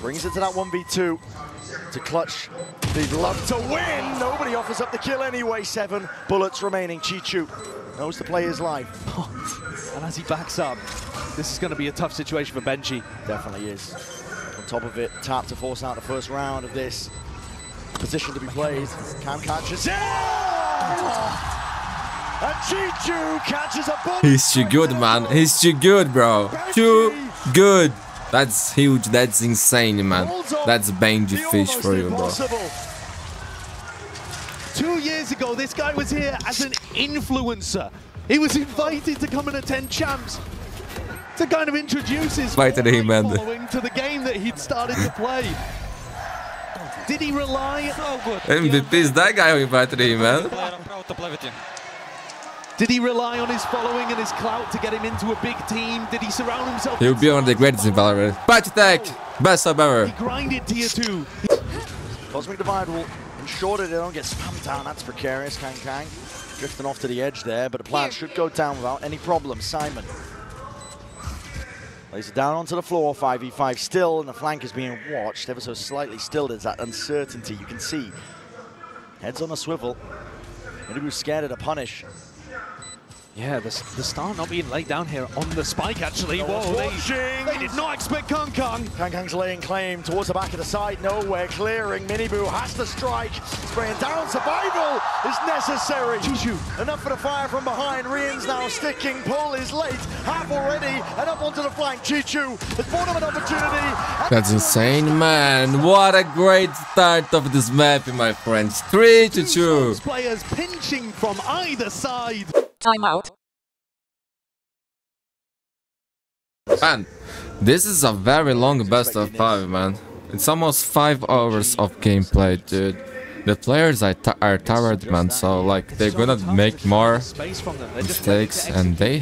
brings it to that 1v2 to clutch. They'd love to win. Nobody offers up the kill anyway. 7 bullets remaining. Chichoo knows to play his life. And as he backs up, this is going to be a tough situation for Benji. Definitely is. On top of it, tap to force out the first round of this. Position to be played. Kang catches it! And Chichoo catches a bullet! He's too good, man. He's too good, bro. Too good. That's huge. That's insane, man. That's Benjyfishy for you, bro. 2 years ago, this guy was here as an influencer. He was invited to come and attend champs to kind of introduce his following to the game that he'd started to play. Did he rely? MVP is that guy who invited him, man. Did he rely on his following and his clout to get him into a big team? Did he surround himself? He'll be one of the greatest in Valorant. Patch attack! Best sub ever. He grinded tier 2. Cosmic Divide will ensure that they don't get spammed down. That's precarious. Kang drifting off to the edge there, but the plan should go down without any problem. Simon lays it down onto the floor, 5v5 still, and the flank is being watched ever so slightly. Still, there's that uncertainty you can see. Heads on a swivel. MiniBoo's scared of the punish. Yeah, the star not being laid down here on the spike, actually. Whoa, they did not expect Kang. Kang's laying claim towards the back of the side, nowhere clearing. MiniBoo has to strike, spraying down. Survival is necessary. Chichoo. Enough for the fire from behind. Riens now sticking, pull is late, half already, and up onto the flank. Chichoo has bought him an opportunity. That's insane, man. What a great start of this map, my friends. 3-2. Players pinching from either side. Timeout. Man, this is a very long best of 5, man. It's almost 5 hours of gameplay, dude. The players are tired, man, so like they're gonna make more mistakes, and they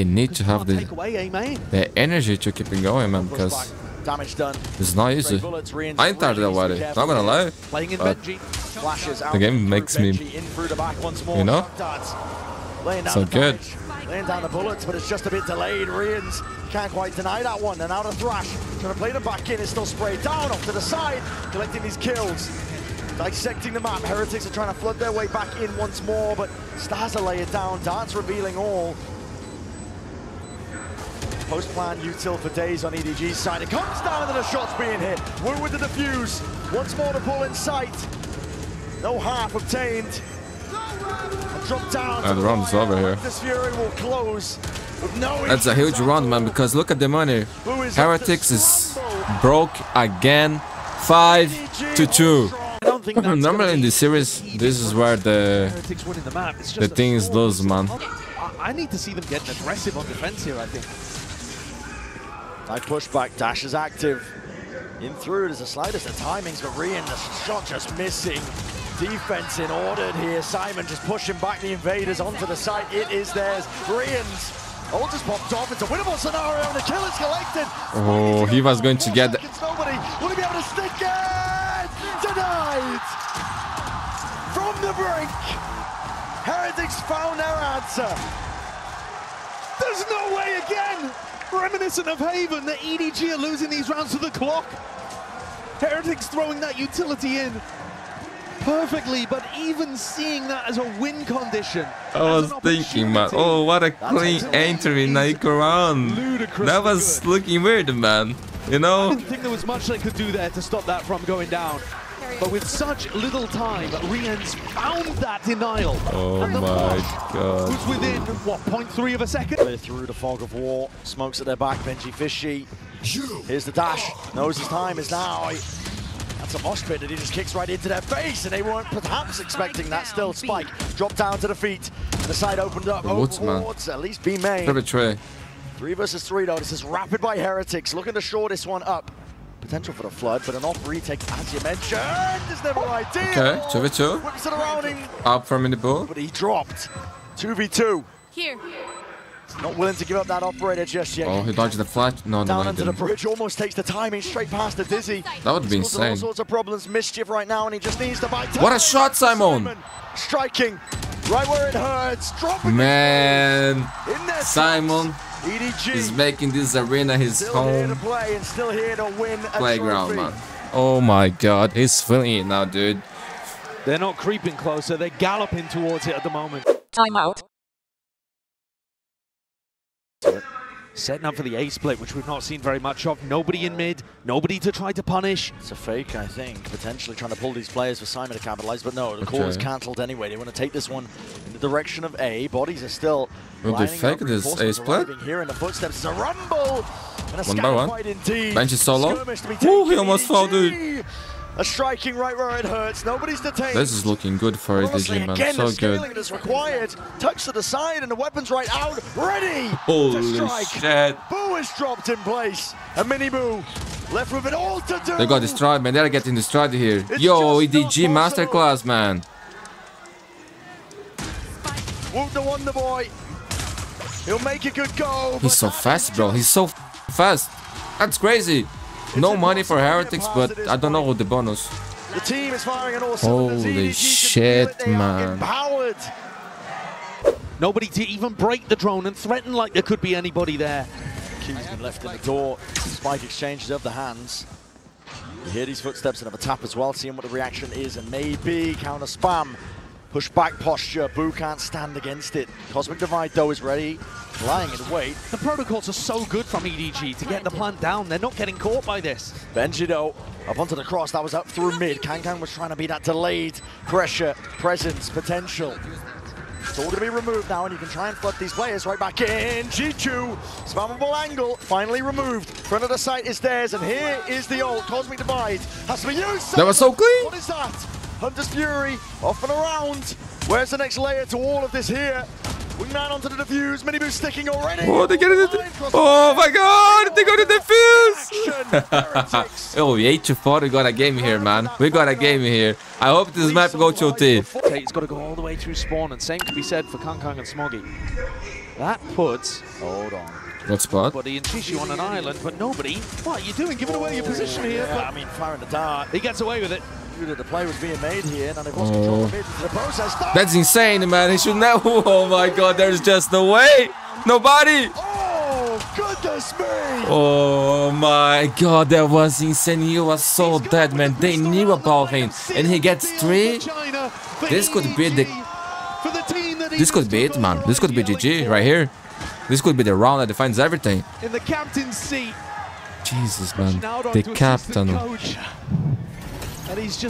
need to have the energy to keep it going, man, because it's not easy. I'm tired already, not gonna lie, but the game makes me, you know, so good. Laying down the bullets, but it's just a bit delayed. Riens can't quite deny that one. And out of Thrash, trying to play them back in. It's still sprayed down off to the side, collecting these kills. Dissecting the map. Heretics are trying to flood their way back in once more, but Stars are laying down. Darts revealing all. Post-plan util for days on EDG's side. It comes down and the shot's being hit. We're with the defuse. Once more to pull in sight. No half obtained. Drop down the round is over here. This Fury will close with no. That's a huge round, man, because look at the money. Heretics is broke again. 5-2. Normally in this series, this is where the things lose, man. I need to see them getting aggressive on defense here, I think. Nice pushback, dash is active. In through, there's the slightest of timings, but Riens, the shot just missing. Defense in ordered here. Simon just pushing back the invaders onto the site. It is theirs. Riens, all just popped off. It's a winnable scenario, and the kill is collected. Oh, he was going to get... Nobody. Will he be able to stick it? Denied! From the brink, Heretics found their answer. There's no way again! Reminiscent of Haven, the EDG are losing these rounds to the clock. Heretics throwing that utility in perfectly, but even seeing that as a win condition. I was thinking, man, oh, what a clean entry in the round. That was looking weird, man. You know? I didn't think there was much they could do there to stop that from going down. But with such little time, Riens found that denial. Oh my god. Who's within, what, 0.3 of a second? They're through the fog of war. Smokes at their back, Benjyfishy. Here's the dash. Knows his time is now. That's a mosh pit that he just kicks right into their face, and they weren't perhaps expecting that. Still, Spike dropped down to the feet. The side opened up. Towards at least B main. 3 versus 3 though. This is rapid by Heretics. Looking to shore this one up. Potential for the flood, but an off retake, as you mentioned, is never ideal. Okay, 2v2. Whips it around him. Up from MiniBoo. But he dropped. 2v2. Here. Not willing to give up that operator just yet. Oh, he dodged the flash. No, Down no, onto the bridge, almost takes the timing straight past the Dizzy. That would be insane. All sorts of problems, mischief right now, and he just needs to bite. What a shot, Simon! Striking right where it hurts. Dropping. Man, Simon. EDG is making this arena his home playground, man. Oh my god, he's feeling it now, dude. They're not creeping closer, they're galloping towards it at the moment. Timeout. Setting up for the A split, which we've not seen very much of. Nobody in mid, nobody to try to punish. It's a fake, I think, potentially trying to pull these players for Simon to capitalize, but no, the call is cancelled anyway. They want to take this one in the direction of A. Bodies are still will they fake this A split? Here in the footsteps, it's a rumble! And a one by one. Bench is solo. Ooh, he almost fell, dude. A striking right where it hurts. Nobody's detained. This is looking good for EDG, man. Again, so good. That's required. Touch to the side and the weapon's right out. Ready Holy to strike. Shit. Boo is dropped in place. And MiniBoo left with it all to do. They got destroyed, man. They're getting destroyed here. Yo, EDG masterclass, man. Woot the Wonder Boy. He'll make a good go. He's so fast, bro. He's so fast. That's crazy. No money for Heretics, but I don't know what the bonus. The team is firing on all cylinders. Holy shit, man. Empowered. Nobody to even break the drone and threaten like there could be anybody there. Key's been left in the door. Spike exchanges of the hands. You hear these footsteps and have a tap as well, seeing what the reaction is, and maybe counter spam. Push back posture. Boo can't stand against it. Cosmic Divide though is ready. Lying in wait. The protocols are so good from EDG to get the plant down. They're not getting caught by this. Benji though, up onto the cross. That was up through mid. Kang was trying to be that delayed pressure, presence, potential. It's all going to be removed now, and you can try and flood these players right back in. Chichoo, spammable angle, finally removed. Front of the site is theirs, and here is the ult. Cosmic Divide has to be used. That was so clean. What is that? Hunter's Fury, off and around. Where's the next layer to all of this here? Wingman onto the defuse, MiniBoo sticking already. Oh, they get it. Oh my god, they got the defuse. Oh, 8-4, we got a game here, man. We got a game here. I hope this map goes to OT. Tate's got to go all the way through spawn, and same can be said for Kang and Smoggy. That puts... Hold on. What spot? Buddy and Chichoo on an island, but nobody. What are you doing? Giving away your position here. Yeah, I mean, firing the dart. He gets away with it. The play was being made here, and they've lost control of it into the process. That's insane, man. He should never. Oh my god, there's just no way. Nobody. Oh, goodness me. Oh my god, that was insane. He was so dead, man. They knew about him, and he gets 3. This could be the. This could be it, man. This could be GG right here. This could be the round that defines everything. In the captain's seat. Jesus, man. The captain.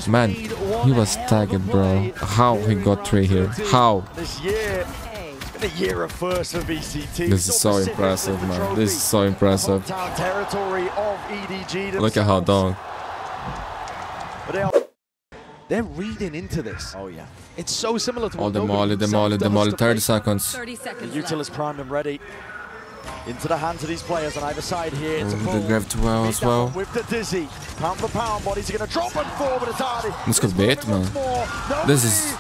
Man, he was tagged, bro. How he got 3 here? How? This year, it's been a year of first for VCT. This is so impressive, man. This is so impressive. Territory of EDG. Look at how done. They're reading into this. Oh yeah. It's so similar to all the molly, 30 seconds. 30 seconds. The Util is primed and ready. into the hands of these players on either side here. It's a They grabbed well as well. With the dizzy, pound for pound, bodies are going to drop and fall, but it's hardy. This could be it, man. This is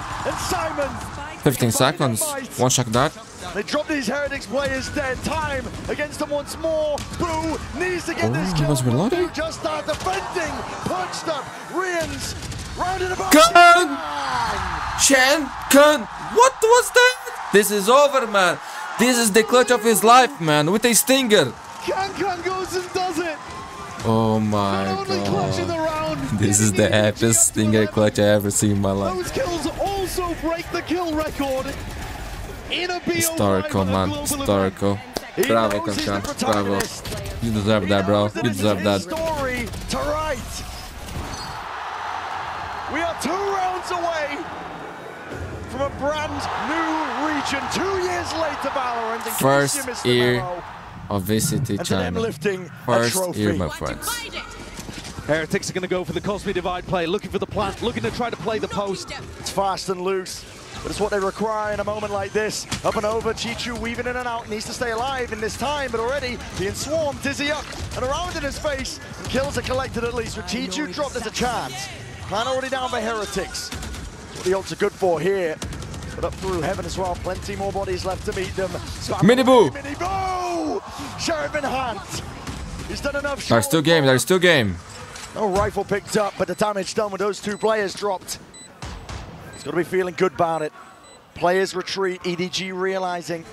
15 seconds. One shot that. They drop these Heretics players dead. Time against them once more. Boo needs to get this kill. He was reloading. Boo just started defending. Punched up. Riens rounded about. Kang! Kang! What was that? This is over, man. This is the clutch of his life, man. With a stinger. Kang goes and does it. Oh my god. This is the epiest stinger clutch I ever seen in my life. Those kills also break the kill record. Historical, man. Historical. Bravo, Kang. Bravo. You deserve that, bro. You deserve that. Story to write. We are 2 rounds away from a brand new region. 2 years later, Valorant. First year of VCT China. First year, my friends. Heretics are going to go for the Cosby Divide play, looking for the plant, looking to try to play the post. It's fast and loose, but it's what they require in a moment like this. Up and over, Chichoo weaving in and out, needs to stay alive in this time, but already being swarmed, dizzy up and around in his face. And kills are collected at least. With Chichoo dropped, there's a chance. Plan already down for Heretics. That's what the ults are good for here. But up through heaven as well, plenty more bodies left to meet them. MiniBoo! MiniBoo! Sheriff in hand. He's done enough. There's still game, there's still game. No rifle picked up, but the damage done with those 2 players dropped. He's got to be feeling good about it. Players retreat, EDG realizing.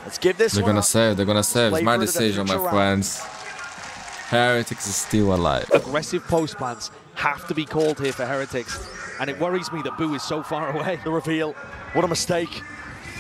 Let's give this They're gonna save, It's my decision, my friends. Heretics is still alive. Aggressive post plans have to be called here for Heretics. And it worries me that Boo is so far away. The reveal, what a mistake.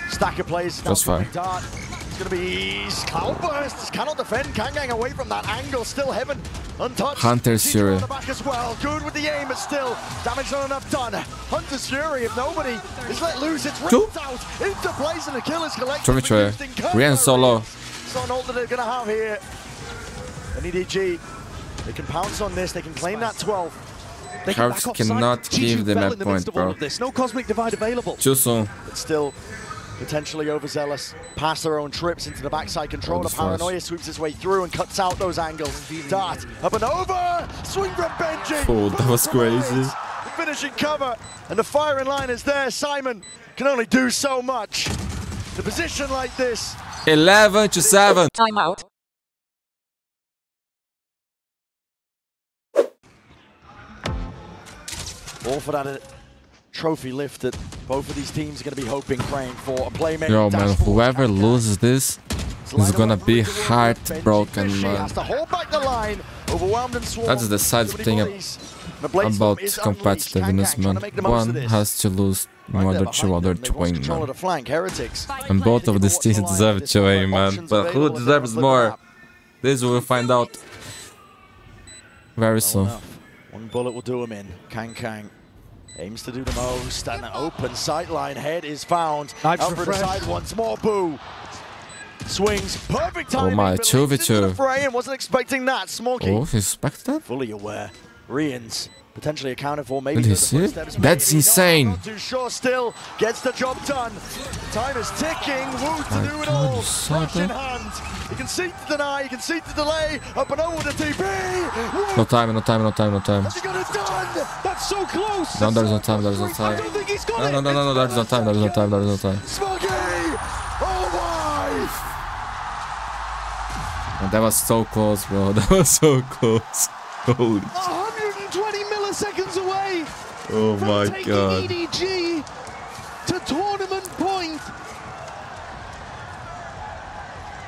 Stack of players. That's fine. It's going to be Cloudburst. Cannot defend. Kang away from that angle. Still heaven. Untouched. Hunter's Fury. On the back as well. Good with the aim, but still damage not enough done. Hunter's Fury, if nobody is let loose, it's ripped out into place and the kill is collected. Riens solo. So an ult that they're going to have here. And EDG, they can pounce on this. They can claim that 12. Heretics cannot give them a point, bro. No Cosmic Divide available. Too soon. But still potentially overzealous. Past their own trips into the backside controller. Paranoia sweeps his way through and cuts out those angles. Dart up and over. Swing from Benji. Oh, that was crazy. The finishing cover. And the firing line is there. Simon can only do so much. The position like this. 11-7. Timeout. All for that trophy lift that both of these teams are going to be hoping, praying for. A playmaker. Yo, man, whoever loses this is going to be heartbroken, man. Has to hold back the line, overwhelmed and swarmed. That's the sad thing about competitiveness, man. One has to lose in order to other to win, man. And both of these teams deserve to win, man. But who deserves more? This we'll find out very soon. One bullet will do him in. Kang aims to do the most, and an open sightline head is found. Out for the side once more. Boo swings, perfect timing. Oh my, 2v2. Wasn't expecting that. Smoggy. Oh, he expected that? Fully aware. Riens potentially accounted for. Maybe did he see it? That's insane. Not too sure. Still gets the job done. Time is ticking. Woo to do it all. Flash in hand. You can see to deny. You can see to delay. Up and over with the TP. No time. Has he got it done? That's so close. No, there's no time. I don't think he's got it. No, there's no time. Smoggy! Oh my! And that was so close, bro. That was so close. Holy 120 milliseconds away. Oh my god. EDG to tournament point.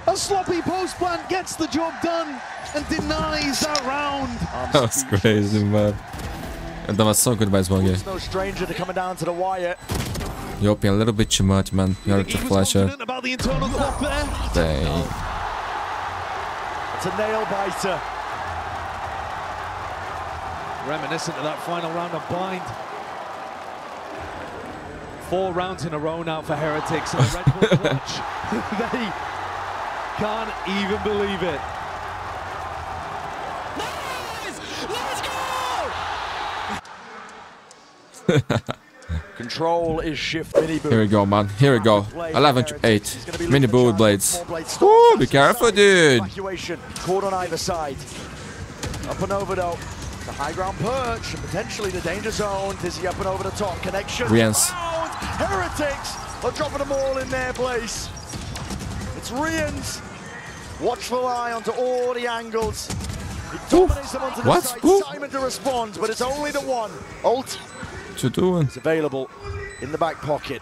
A sloppy post plant gets the job done and denies that round. That was crazy, man. And that was so good by Smoggy. No stranger to coming down to the wire. You're opening a little bit too much, man. You have to flash it. About the internal clock there. Dang. It's a nail biter. Reminiscent of that final round of Bind. 4 rounds in a row now for Heretics and the Red Bull clutch. They can't even believe it. Nice! Let's Control is shift. MiniBoo. Here we go, man. Here we go. 11-8. MiniBoo with blades. Ooh, be careful, dude. Evacuation. Caught on either side. Up and over though. The high ground perch and potentially the danger zone. Dizzy up and over the top. Connection. Riens. Heretics are dropping them all in their place. It's Riens. Watchful eye onto all the angles. He dominates them onto the side. Simon to respond, but it's only the one. Ult. What you doing? It's available in the back pocket.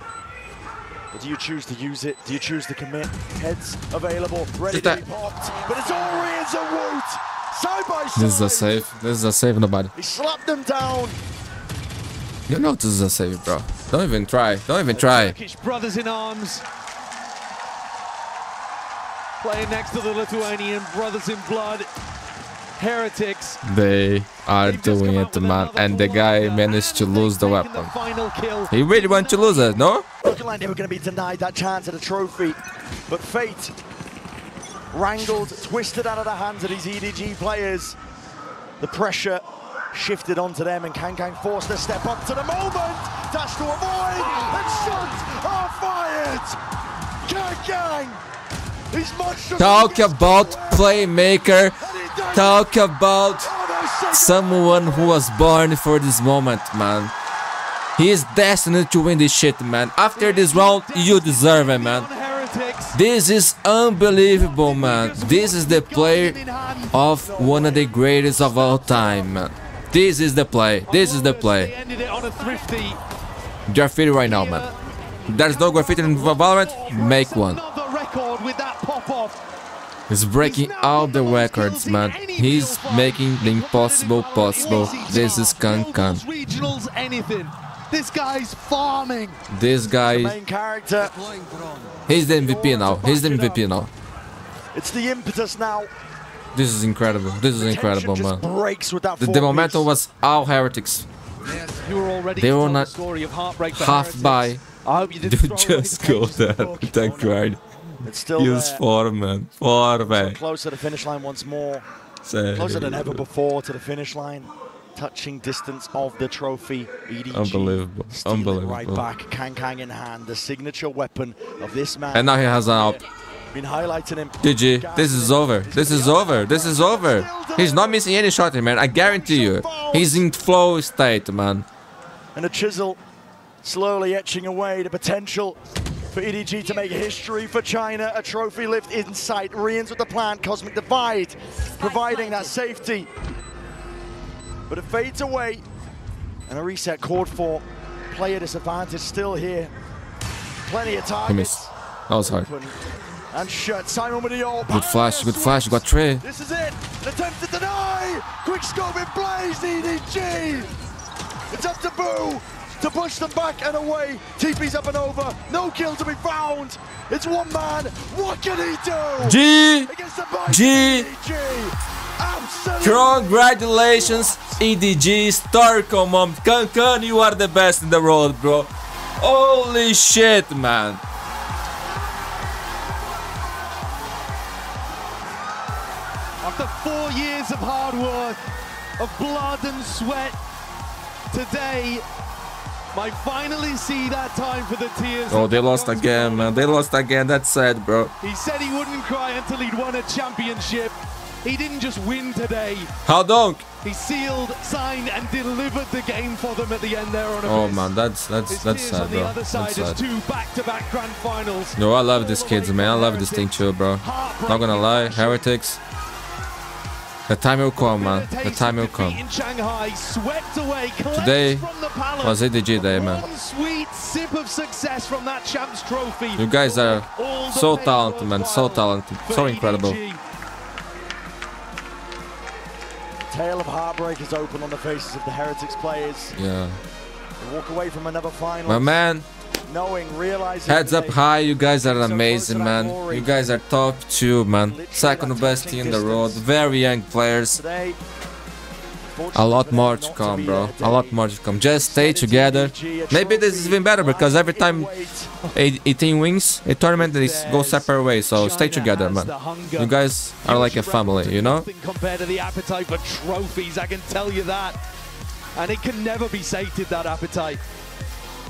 But do you choose to use it? Do you choose to commit? Heads available, ready to be popped. But it's all Riens and Woot. Side by side. This is a save. This is a save, nobody. He slapped them down. You know this is a save, bro. Don't even try. Don't even try. Turkish brothers in arms. Playing next to the Lithuanian brothers in blood. Heretics. They are doing it, man. And the guy managed to lose the weapon. He really wanted to lose it, no? Looking like they were going to be denied that chance at a trophy. But fate wrangled, twisted out of the hands of these EDG players. The pressure shifted onto them and Kang forced to step up to the moment. Dash to avoid and shots are fired. Kang. He's monstrous. Talk about playmaker. Talk about someone who was born for this moment, man. He is destined to win this shit, man. After this round, you deserve it, man. This is unbelievable, man. This is the player of one of the greatest of all time, man. This is the play. This is the play. Graffiti right now, man. There's no graffiti in Valorant. Make one. He's breaking all the records, man. He's making the impossible possible. This is Kang. Regionals, anything. This guy's farming. This guy. Main character. He's the MVP now. He's the MVP now. It's the impetus now. This is incredible. This is incredible, man. The momentum was all Heretics. They were not half by. Dude, just go there. That grind. It's still Use four, man. Four, man. Close to the finish line once more. Closer than ever before to the finish line. Touching distance of the trophy. EDG. Unbelievable. Unbelievable. Right back. Kang in hand. The signature weapon of this man. And now he has an up. Been highlighting him. GG. This is over. This is over. This is over. He's not missing any shot, man. I guarantee you. He's in flow state, man. And a chisel slowly etching away the potential for EDG to make history for China. A trophy lift in sight. Riens with the plan. Cosmic Divide providing that safety. But it fades away. And a reset called for. Player disadvantage still here. Plenty of targets. He missed. That was hard. And shut. Simon with the ult. Good flash. Good flash. You got Trey. This is it. An attempt to deny. Quick scope in Blaze. EDG. It's up to Boo to push them back and away. TP's up and over. No kill to be found. It's one man. What can he do? G. G. Congratulations, EDG. Historical moment. Kang, you are the best in the world, bro. Holy shit, man. After 4 years of hard work, of blood and sweat, today might finally see that time for the tears. Oh, they lost again, man. They lost again. That's sad, bro. He said he wouldn't cry until he'd won a championship. He didn't just win today. How long? He sealed, signed, and delivered the game for them at the end there on a Oh miss. man, that's sad, on the bro. other side That's sad. is 2 back-to-back grand finals. No, I love these kids, man. I love this thing too, bro. Not gonna lie, Heretics. The time will come, man. The time will come. Today was EDG day, man. One sweet sip of success from that champs trophy. You guys are so talented, man. So talented. So incredible. Tale of heartbreak is open on the faces of the Heretics players. Yeah. They walk away from another final. My man. Realizing Heads up high, you guys are amazing, man. You guys are top 2, man. Second best team in the world. Very young players. A lot more to come, bro. A lot more to come. Just stay together. Maybe this is even better because every time a team wins a tournament, they go separate ways. So stay together, man. You guys are like a family, you know? Compared to the appetite for trophies, I can tell you that. And it can never be sated, that appetite.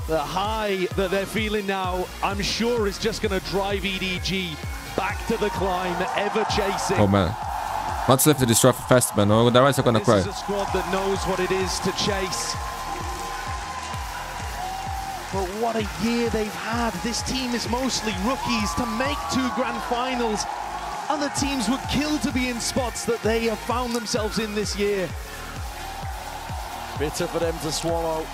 The high that they're feeling now, I'm sure is just going to drive EDG back to the climb, ever chasing. Oh man. Let's lift the destroy fast, man. Oh, the rest are gonna cry. This is a squad that knows what it is to chase. But what a year they've had. This team is mostly rookies. To make 2 grand finals, other teams would kill to be in spots that they have found themselves in this year. Bitter for them to swallow.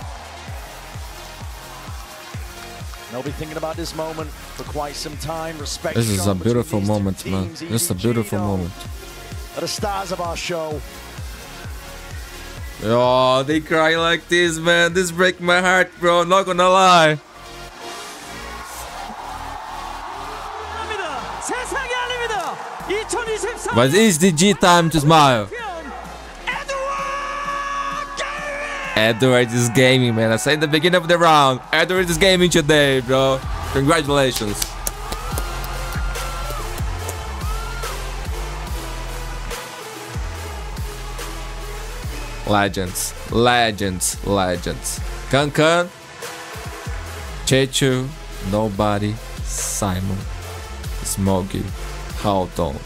They'll be thinking about this moment for quite some time. Respect. This is a beautiful moment, man. Just a beautiful moment. Are the stars of our show. Oh, they cry like this, man. This breaks my heart, bro. Not gonna lie. But it's the G time to smile. Edward is gaming, man. I said in the beginning of the round, Edward is gaming today, bro. Congratulations. Legends, legends, legends. Kang, Chichoo, Nobody, Simon, Smoggy, Hold On.